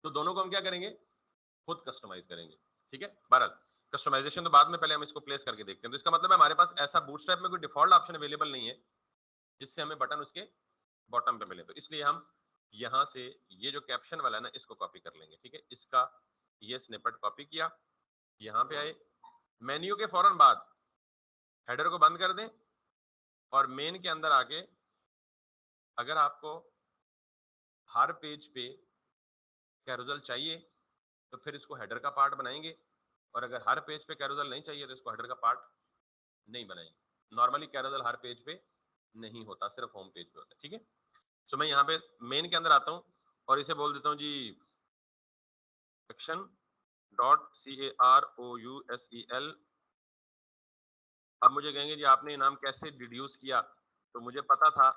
तो दोनों को हम क्या करेंगे? खुद कस्टमाइज करेंगे। ठीक है, बहरहाल कस्टमाइजेशन तो बाद में, पहले हम इसको प्लेस करके देखते हैं। तो इसका मतलब है हमारे पास ऐसा बूटस्ट्रैप में कोई डिफॉल्ट ऑप्शन अवेलेबल नहीं है जिससे हमें बटन उसके बॉटम पे मिले, तो इसलिए हम यहाँ से ये जो कैप्शन वाला है ना, इसको कॉपी कर लेंगे। ठीक है, इसका ये स्निपेट कॉपी किया, यहाँ पे आए, मेन्यू के फौरन बाद हेडर को बंद कर दें, और मेन के अंदर आके अगर आपको हर पेज पे कैरोजल चाहिए तो फिर इसको हेडर का पार्ट बनाएंगे, और अगर हर पेज पे कैरोजल नहीं चाहिए तो इसको हेडर का पार्ट नहीं बनाएंगे। नॉर्मली कैरोजल हर पेज पे नहीं होता, सिर्फ होम पेज पे होता है। ठीक है, सो मैं यहाँ पे मेन के अंदर आता हूँ और इसे बोल देता हूँ जी सेक्शन डॉट CAROUSEL। अब मुझे कहेंगे जी आपने ये नाम कैसे डिड्यूस किया, तो मुझे पता था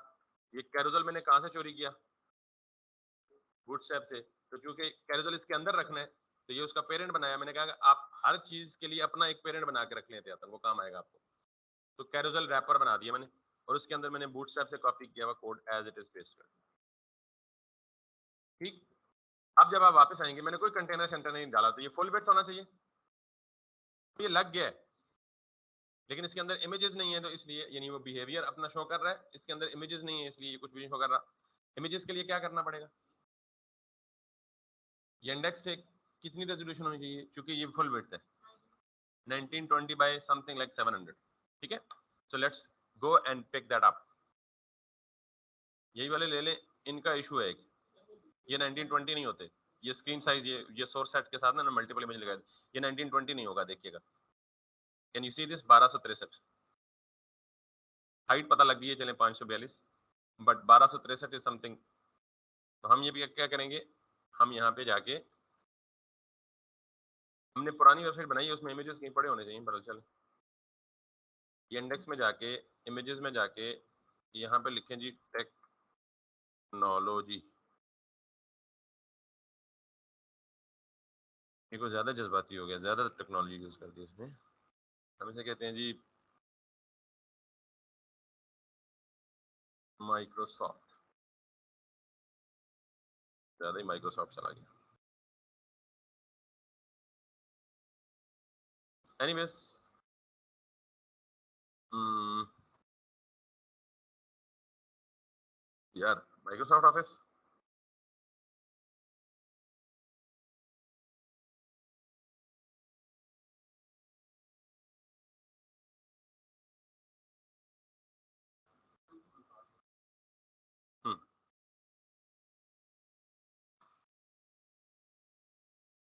ये कैरोजल मैंने कहाँ से चोरी किया, बूटस्ट्रैप से। तो क्योंकि कैरोजल इसके अंदर रखना है तो ये उसका पेरेंट बनाया। मैंने कहा आप हर चीज के लिए अपना एक पेरेंट बना के रख लेते हैं, वो काम आएगा आपको। तो कैरोजल रैपर बना दिया मैंने और उसके अंदर मैंने बूटस्ट्रैप से कॉपी किया हुआ code as it is paste कर दिया। ठीक, अब जब आप वापस आएंगे, मैंने कोई कंटेनर सेंटर नहीं डाला, तो ये फुल बिट्स होना चाहिए। ये लग गया है, लेकिन इसके अंदर इमेजेस नहीं है, तो इसलिए यानी वो बिहेवियर अपना शो कर रहा है, इसके अंदर इमेजेस नहीं है इसलिए ये कुछ भी नहीं शो कर रहा। इमेजेस के लिए क्या करना पड़ेगा, ये इंडेक्स से कितनी रेजोल्यूशन होनी चाहिए, क्योंकि ये फुल विड्थ है 1920 बाय समथिंग लाइक 700। ठीक है, so let's go and pick that up. यही वाले ले लें, इनका इशू है ये 1920 नहीं होते, ये स्क्रीन साइज ये सोर्स सेट के साथ ना मल्टीपल इमेज लगा, ये 1920 नहीं होगा, देखिएगा। Can you see this 1263 height पता लग गई है, चलें 542, बट 1263 इज समथिंग। तो हम ये भी क्या करेंगे, हम यहाँ पे जाके, हमने पुरानी वेबसाइट बनाई है उसमें इमेजेस कहीं पड़े होने चाहिए, पता चल। ये इंडेक्स में जाके इमेजेस में जाके यहाँ पे लिखें जी टेक्नोलॉजी। ये कुछ ज्यादा जज्बाती हो गया, ज्यादा टेक्नोलॉजी यूज कर दी उसमें। हम इसे कहते हैं जी माइक्रोसॉफ्ट, ज्यादा ही माइक्रोसॉफ्ट चला गया। एनीवेज, यार माइक्रोसॉफ्ट ऑफिस,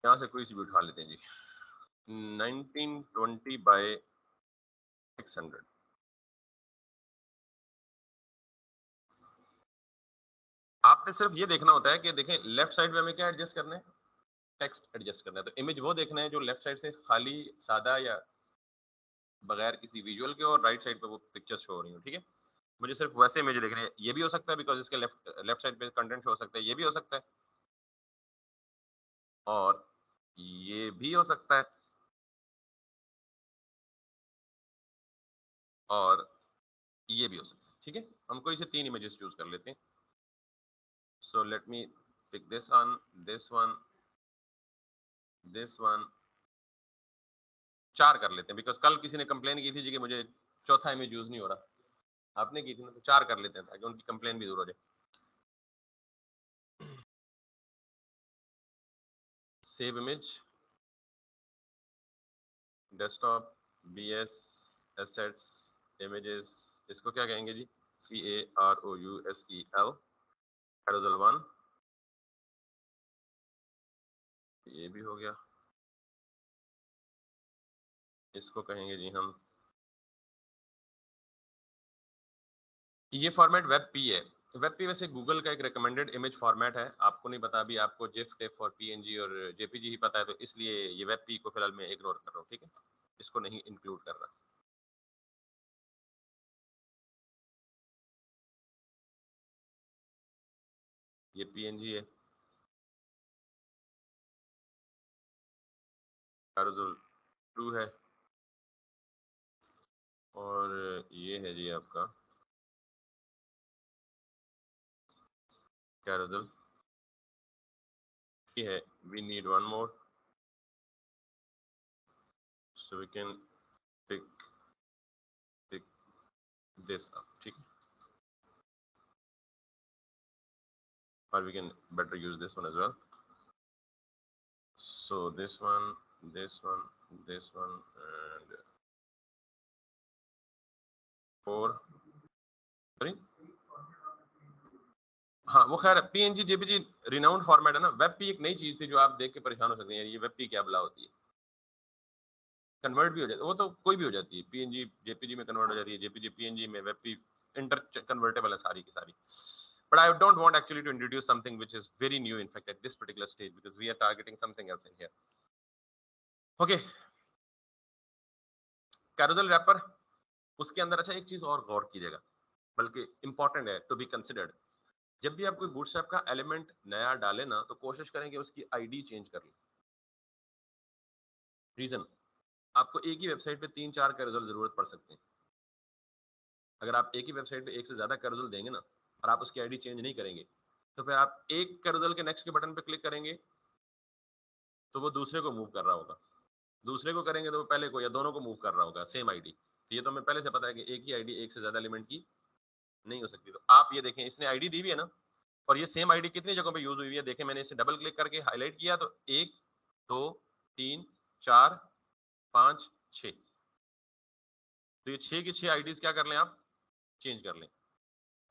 यहाँ से कोई सी भी उठा लेते हैं जी। 1920 बाय 600। आपने सिर्फ ये देखना होता है कि देखें लेफ्ट साइड में हमें क्या एडजस्ट करना है, टेक्स्ट एडजस्ट करना है। तो इमेज वो देखना है जो लेफ्ट साइड से खाली सादा या बगैर किसी विजुअल के, और राइट साइड पे वो पिक्चर शो हो रही हो। ठीक है, मुझे सिर्फ वैसे इमेज देखने हैं। ये भी हो सकता है बिकॉज इसके लेफ्ट साइड पे कंटेंट शो हो सकता है, ये भी हो सकता है, और ये भी हो सकता है, और ये भी हो सकता है। ठीक है, हम कोई से 3 इमेजेस चूज कर लेते हैं। So let me pick this one, this one, this one. 4 कर लेते हैं बिकॉज कल किसी ने कंप्लेन की थी जी कि मुझे चौथा इमेज यूज नहीं हो रहा। आपने की थी ना, तो 4 कर लेते हैं ताकि उनकी कंप्लेन भी दूर हो जाए। Save image, desktop, BS, assets, images, इसको क्या कहेंगे जी, CAROUSEL, कैरोजल 1। ये भी हो गया, इसको कहेंगे जी हम, ये फॉर्मेट WebP है। WebP वैसे गूगल का एक रिकमेंडेड इमेज फॉर्मेट है, आपको नहीं पता, अभी आपको GIF, TIFF और PNG और JPG ही पता है, तो इसलिए ये WebP को फिलहाल मैं इग्नोर कर रहा हूँ। ठीक है, इसको नहीं इंक्लूड कर रहा। ये PNG है, कैरोजल 2 है, और ये है जी आपका कैरोजल, ये है। We need one more, so we can pick this up. ठीक है, or we can better use this one as well. So this one, this one, this one, and 4। sorry, हाँ वो खैर PNG JPG रिनाउंड फॉर्मेट है ना। WebP एक नई चीज थी जो आप देख के परेशान हो सकते हैं, ये WebP क्या बला होती है। कन्वर्ट भी हो जाती है, वो तो कोई भी हो जाती है, PNG JPG में कन्वर्ट हो जाती है, JPG PNG में, WebP इंटर कन्वर्टेबल है सारी की सारी। but I don't want actually to introduce something which is very new in fact at this particular stage, because we are targeting something else in here. Okay, carousel wrapper, उसके अंदर अच्छा एक चीज और गौर कीजिएगा, बल्कि इंपॉर्टेंट है टू बी कंसिडर्ड। जब भी आप कोई बूटस्ट्रैप का एलिमेंट नया डालें ना, तो कोशिश करें कि उसकी आईडी चेंज कर लें। रीजन, आपको एक ही वेबसाइट पे 3-4 कैरोसेल जरूरत पड़ सकते हैं। अगर आप एक ही वेबसाइट पे एक से ज्यादा कैरोसेल देंगे ना, और आप उसकी आईडी चेंज नहीं करेंगे, तो फिर आप एक कैरोसेल के नेक्स्ट के बटन पे क्लिक करेंगे तो वो दूसरे को मूव कर रहा होगा, दूसरे को करेंगे तो वो पहले को या दोनों को मूव कर रहा होगा, सेम आईडी। तो ये तो हमें पहले से पता है कि एक ही आईडी एक से ज्यादा एलिमेंट की नहीं हो सकती। तो आप ये देखें, इसने आईडी दी हुई है ना, और ये सेम आईडी कितनी जगहों पे यूज हुई है देखें। मैंने इसे डबल क्लिक करके हाईलाइट किया तो 1 2 3 4 5 6, तो ये 6 की 6 आईडीज क्या कर लें आप, चेंज कर लें।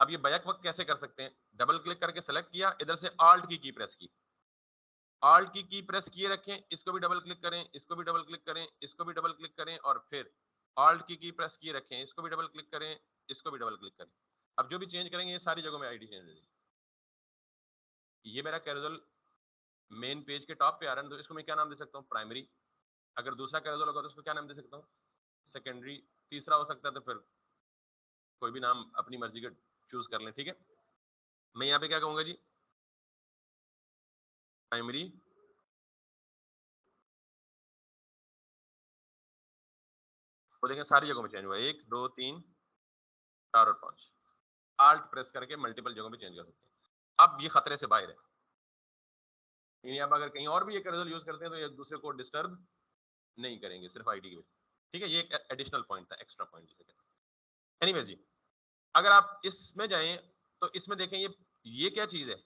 अब ये बैक वक्त कैसे कर सकते हैं, डबल क्लिक करके सेलेक्ट किया, इधर से आल्ट की प्रेस की, आल्ट की प्रेस किए रखें, इसको भी डबल क्लिक करें, इसको भी डबल क्लिक करें, इसको भी डबल क्लिक करें, और फिर आल्ट की प्रेस किए रखें, इसको भी डबल क्लिक करें, इसको भी डबल क्लिक करें। अब जो भी चेंज करेंगे ये सारी जगहों में आईडी चेंज हो जाएगी। ये मेरा कैरोसेल मेन पेज के टॉप पे आ रहा है, तो इसको मैं क्या नाम दे सकता हूँ, प्राइमरी। अगर दूसरा कैरोसेल होगा तो उसको क्या नाम दे सकता हूँ, सेकेंडरी। तीसरा हो सकता है तो फिर कोई भी नाम अपनी मर्जी का चूज कर लें, ठीक है। मैं यहाँ पे क्या कहूंगा जी, प्राइमरी, तो देखें सारी जगहों में चेंज हुआ, 1 2 3 4 और 5। आल्ट प्रेस करके मल्टीपल जगहों पे चेंज कर सकते हैं। अब ये खतरे से बाहर है, यानी अब अगर कहीं और भी ये कैरोसेल यूज करते हैं तो ये दूसरे को डिस्टर्ब नहीं करेंगे, सिर्फ आईडी की वजह, ठीक है। ये एक एडिशनल पॉइंट था, एक्स्ट्रा पॉइंट जिसे कहते हैं। एनीवेज जी, अगर आप इसमें जाएं तो इसमें देखें ये क्या चीज है,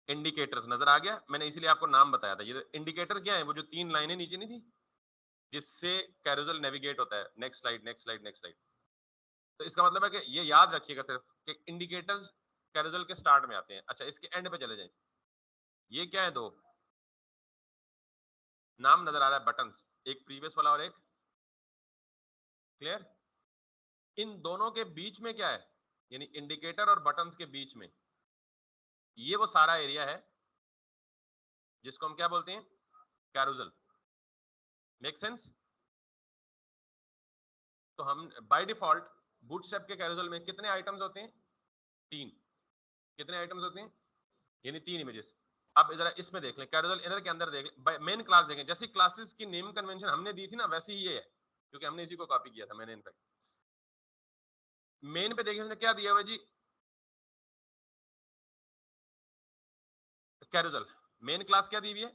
इंडिकेटर्स नजर आ गया। मैंने इसीलिए आपको नाम बताया था। ये इंडिकेटर क्या है, वो जो 3 लाइनें नीचे नहीं थी जिससे कैरोसेल नेविगेट होता है, next slide next slide next slide. तो इसका मतलब है कि ये याद रखिएगा सिर्फ कि इंडिकेटर्स कैरोसेल के स्टार्ट में आते हैं। अच्छा, इसके एंड पे चले जाएं, ये क्या है, 2 नाम नजर आ रहा है, बटन्स, एक प्रीवियस वाला और एक क्लियर। इन दोनों के बीच में क्या है, यानी इंडिकेटर और बटन्स के बीच में ये वो सारा एरिया है जिसको हम क्या बोलते हैं, कैरोसेल। Make sense. तो हम बाय डिफॉल्ट बूटस्ट्रैप के कैरोसेल में कितने आइटम्स होते हैं, 3। कितने आइटम्स होते हैं, यानी 3 इमेजेस। अब जरा इसमें देख लें, कैरोसेल इनर के अंदर देख लें, मेन क्लास देखें, जैसी क्लासेस की नेम कन्वेंशन हमने दी थी ना, वैसी ही ये है, क्योंकि हमने इसी को कॉपी किया था मैंने। इनफैक्ट मेन पे देखिए उसने क्या दिया हुआ जी, कैरोसेल। मेन क्लास क्या दी हुई है,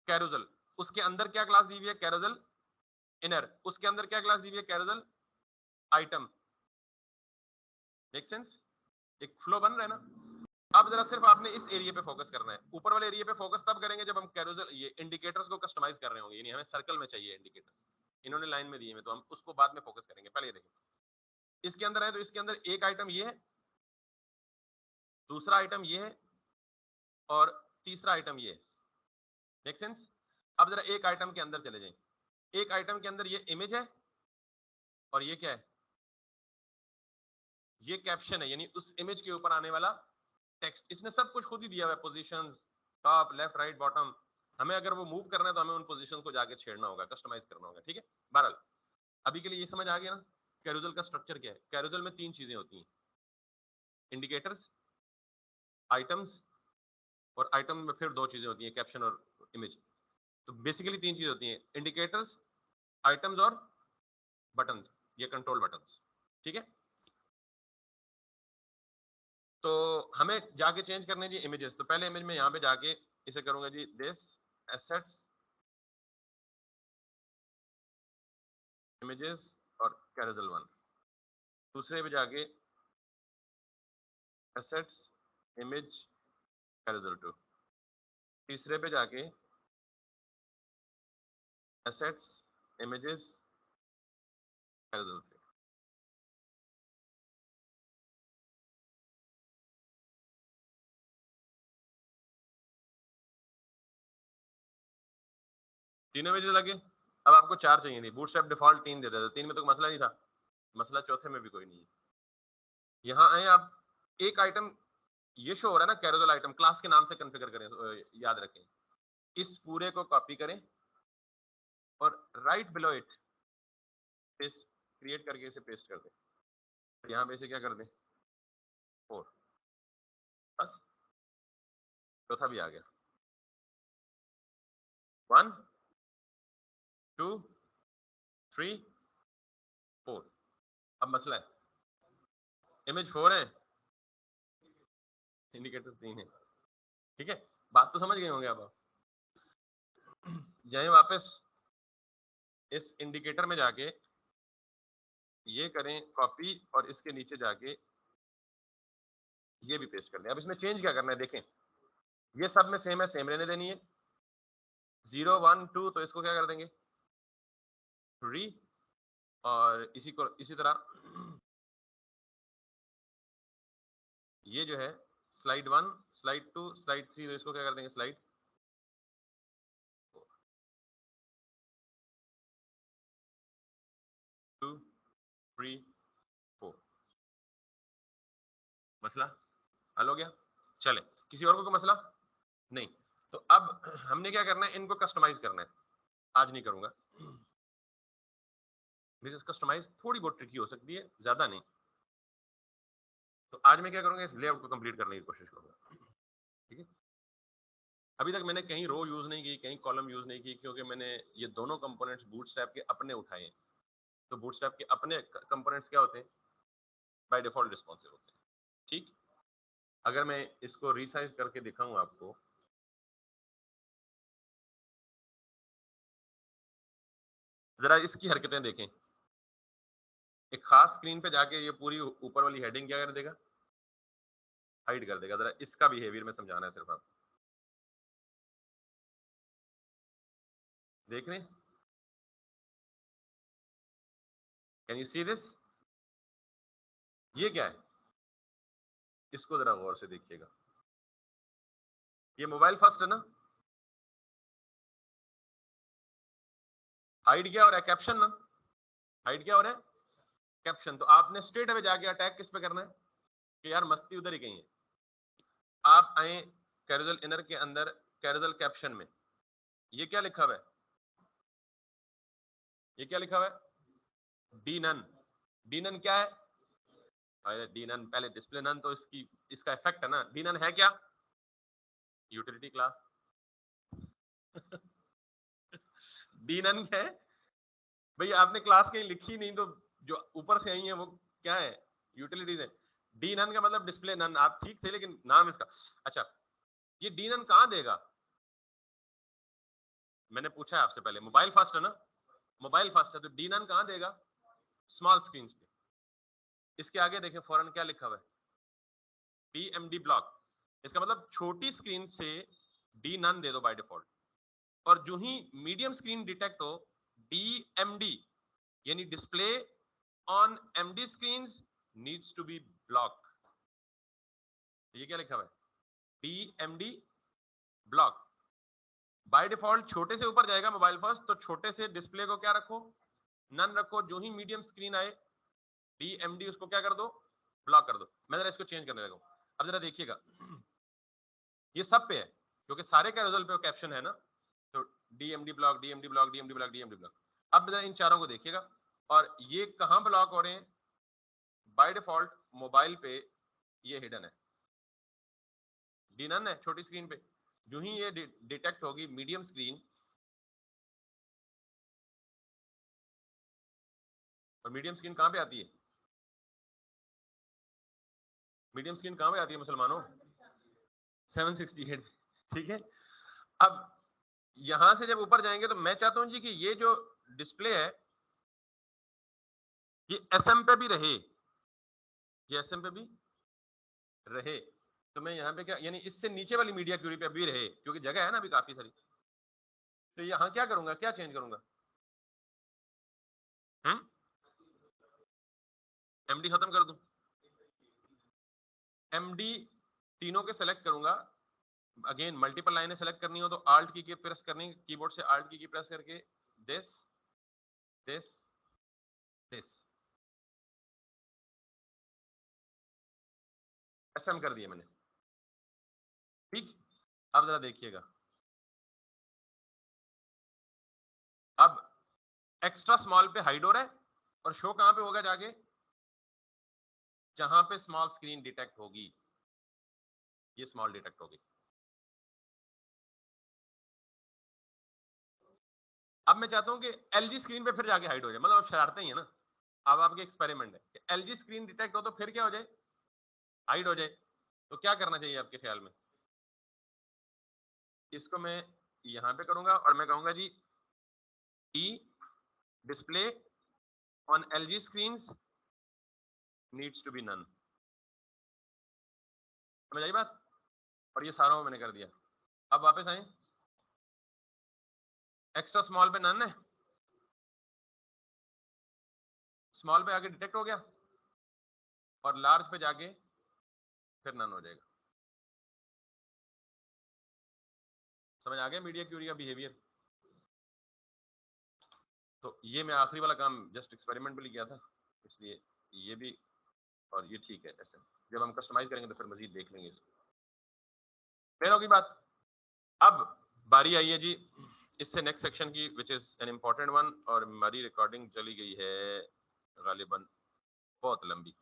कैरोसेल। उसके अंदर क्या क्लास दी हुई है, कैरोसेल इनर। उसके अंदर क्या क्लास दी हुई है, कैरोसेल आइटम। मेक सेंस, एक फ्लो बन रहा है ना। अब जरा सिर्फ आपने इस एरिया पे फोकस करना है। ऊपर वाले एरिया पे फोकस तब करेंगे जब हम कैरोसेल ये इंडिकेटर्स को कस्टमाइज कर रहे होंगे, यानी हमें सर्कल में चाहिए इंडिकेटर्स, इन्होंने लाइन में दिए हैं, तो हम उसको बाद में फोकस करेंगे। पहले ये देखिए, इसके अंदर है तो इसके अंदर एक आइटम ये है, दूसरा आइटम ये है, और तीसरा आइटम ये है। Make sense. अब जरा एक आइटम के अंदर चले जाएं, एक आइटम के अंदर ये इमेज है, और ये क्या है, ये कैप्शन है, यानी उस इमेज के ऊपर आने वाला टेक्स्ट। इसने सब कुछ खुद ही दिया हुआ है, positions, top left right bottom. हमें अगर वो मूव करना है तो हमें उन पोजीशंस को जाके छेड़ना होगा, कस्टमाइज करना होगा, ठीक है। बहरहाल अभी के लिए ये समझ आ गया ना, कैरोसेल का स्ट्रक्चर क्या है। कैरोसेल में 3 चीजें होती हैं, इंडिकेटर्स, आइटम्स, और आइटम में फिर 2 चीजें होती हैं, कैप्शन और इमेज। तो बेसिकली 3 चीजें होती हैं, इंडिकेटर्स, आइटम्स और बटन्स, ये कंट्रोल बटन्स, ठीक है। तो हमें जाके चेंज करने जी इमेजेस। तो पहले इमेज में यहाँ पे जाके इसे करूंगा जी दिस एसेट्स इमेजेस और कैरोसेल 1। दूसरे पे जाके एसेट्स इमेज कैरोसेल 2। तीसरे पे जाके एसेट्स इमेजेस कैरोसेल 3। तीनों इमेजेस लगे। अब आपको 4 चाहिए थी, बूटस्ट्रैप डिफॉल्ट 3 देता था, 3 में तो मसला नहीं था। मसला चौथे में भी कोई नहीं है। यहाँ आए आप, एक आइटम ये शो हो रहा है ना, कैरोजल आइटम, क्लास के नाम से कॉन्फ़िगर करें, याद रखें। इस पूरे को कॉपी करें और right below it paste create करके इसे पेस्ट कर दें। तो यहाँ पे इसे क्या कर दें, 4, बस चौथा भी आ गया। 1 2 3 4। अब मसला है, इमेज 4 है, इंडिकेटर्स 3 है, ठीक है। बात तो समझ गए होंगे अब आप। जाए वापस इस इंडिकेटर में जाके ये करें कॉपी और इसके नीचे जाके ये भी पेस्ट कर दें। अब इसमें चेंज क्या करना है देखें, ये सब में सेम है, सेम रहने देनी है। 0 1 2 तो इसको क्या कर देंगे 3, और इसी को इसी तरह ये जो है स्लाइड 1 स्लाइड 2 स्लाइड 3 तो इसको क्या कर देंगे स्लाइड 2 3 4। मसला हल हो गया। चले, किसी और को मसला नहीं। तो अब हमने क्या करना है, इनको कस्टमाइज करना है। आज नहीं करूंगा, बिकॉज कस्टमाइज थोड़ी बहुत ट्रिकी हो सकती है, ज्यादा नहीं। तो आज मैं क्या करूंगा, इस लेआउट को कंप्लीट करने की कोशिश करूंगा, ठीक है। अभी तक मैंने कहीं रो यूज नहीं की, कहीं कॉलम यूज नहीं की, क्योंकि मैंने ये दोनों कंपोनेंट्स बूटस्ट्रैप के अपने उठाए हैं। तो बूटस्ट्रैप के अपने कंपोनेंट्स क्या होते हैं, बाय डिफॉल्ट रिस्पॉन्सिव होते हैं, ठीक। अगर मैं इसको रीसाइज करके दिखाऊं आपको, जरा इसकी हरकतें देखें। एक खास स्क्रीन पे जाके ये पूरी ऊपर वाली हेडिंग क्या कर देगा, हाइड कर देगा। जरा इसका बिहेवियर में समझाना है सिर्फ आपको, देख रहे हैं, कैन यू सी दिस, ये क्या है, इसको जरा गौर से देखिएगा। ये मोबाइल फर्स्ट है ना, हाइड क्या हो रहा है, कैप्शन ना, हाइड क्या हो रहा है, कैप्शन। तो आपने स्ट्रेट अवे जाके अटैक किस पे करना है कि यार मस्ती उधर ही कहीं है। आप आए कैरोजल इनर के अंदर, कैरोजल कैप्शन में ये क्या लिखा हुआ है, ये क्या लिखा हुआ है, डी नन। डी नन क्या है, अरे डी नन पहले डिस्प्ले नन तो इसका इफेक्ट है ना। डी नन है क्या, यूटिलिटी क्लास। डी नन क्या है भाई, आपने क्लास कहीं लिखी नहीं, तो जो ऊपर से आई है वो क्या है, यूटिलिटीज है। डी नन का मतलब डिस्प्ले नन, आप ठीक थे लेकिन नाम इसका। अच्छा, ये डी नन कहां देगा, मैंने पूछा है आपसे पहले, मोबाइल फर्स्ट है ना, मोबाइल फर्स्ट है तो डी नन कहां देगा, स्मॉल स्क्रीन पे। इसके आगे देखें फौरन क्या लिखा हुआ है, डीएमडी ब्लॉक। इसका मतलब छोटी स्क्रीन से डी नन दे दो बाय डिफॉल्ट, और जो ही मीडियम स्क्रीन डिटेक्ट हो, डीएमडी यानी display on MD screen needs to be block. ये क्या लिखा हुआ है, डीएमडी ब्लॉक। बाय डिफॉल्ट छोटे से ऊपर जाएगा मोबाइल फर्स्ट, तो छोटे से डिस्प्ले को क्या रखो, नन रखो। जो ही मीडियम स्क्रीन आए, डीएमडी उसको क्या कर दो, ब्लॉक कर दो। मैं जरा इसको चेंज करने लगा। अब जरा देखिएगा, ये सब पे है क्योंकि सारे कैरोसेल पे कैप्शन है ना। तो DMD block, DMD block, DMD block, DMD block. अब जरा इन चारों को देखिएगा, और ये कहां ब्लॉक हो रहे हैं, बाय डिफॉल्ट मोबाइल पे ये हिडन है, डी नन है छोटी स्क्रीन पे। जो ही ये डिटेक्ट होगी मीडियम स्क्रीन, और मीडियम स्क्रीन कहां पे आती है, मीडियम स्क्रीन कहां पे आती है मुसलमानों, 768, ठीक है। अब यहां से जब ऊपर जाएंगे तो मैं चाहता हूं जी कि ये जो डिस्प्ले है ये एसएम पे भी रहे, ये एसएम पे भी रहे। तो मैं यहाँ पे क्या, यानी इससे नीचे वाली मीडिया क्यूरी पे भी रहे, क्योंकि जगह है ना अभी काफी सारी। तो यहाँ क्या करूंगा, क्या चेंज करूंगा, एमडी खत्म कर दूं, एमडी तीनों के सेलेक्ट करूंगा। अगेन मल्टीपल लाइनें सेलेक्ट करनी हो तो आल्ट की प्रेस करनी, कीबोर्ड से आल्ट की प्रेस करके दिस दिस दिस, SM कर दिया मैंने, ठीक। अब जरा देखिएगा, अब एक्स्ट्रा स्मॉल पे हाइड हो रहा है और शो कहां पे होगा जाके, जहां पे स्मॉल स्क्रीन डिटेक्ट होगी, ये स्मॉल डिटेक्ट होगी। अब मैं चाहता हूं कि LG स्क्रीन पे फिर जाके हाइड हो जाए, मतलब अब शरारतें ही है ना। अब आपके एक्सपेरिमेंट है कि LG स्क्रीन डिटेक्ट हो तो फिर क्या हो जाए, हाइड हो जाए। तो क्या करना चाहिए आपके ख्याल में? इसको मैं यहां पे करूंगा और मैं कहूंगा जी E display on LG screens needs to be none. समझ आई बात? और ये सारा मैंने कर दिया। अब वापस आए, एक्स्ट्रा स्मॉल पे नन है, स्मॉल पे आके डिटेक्ट हो गया और लार्ज पे जाके फिर नन हो जाएगा। समझ आ गया मीडिया क्यूरी का बिहेवियर? तो ये मैं आखिरी वाला काम जस्ट एक्सपेरिमेंट के लिए किया था, इसलिए ये भी और ये ठीक है। ऐसे जब हम कस्टमाइज करेंगे तो फिर मजीद देख लेंगे इसको। क्लियर होगी बात? अब बारी आई है जी इससे नेक्स्ट सेक्शन की, which is an important one, और हमारी रिकॉर्डिंग चली गई है गालिबन बहुत लंबी।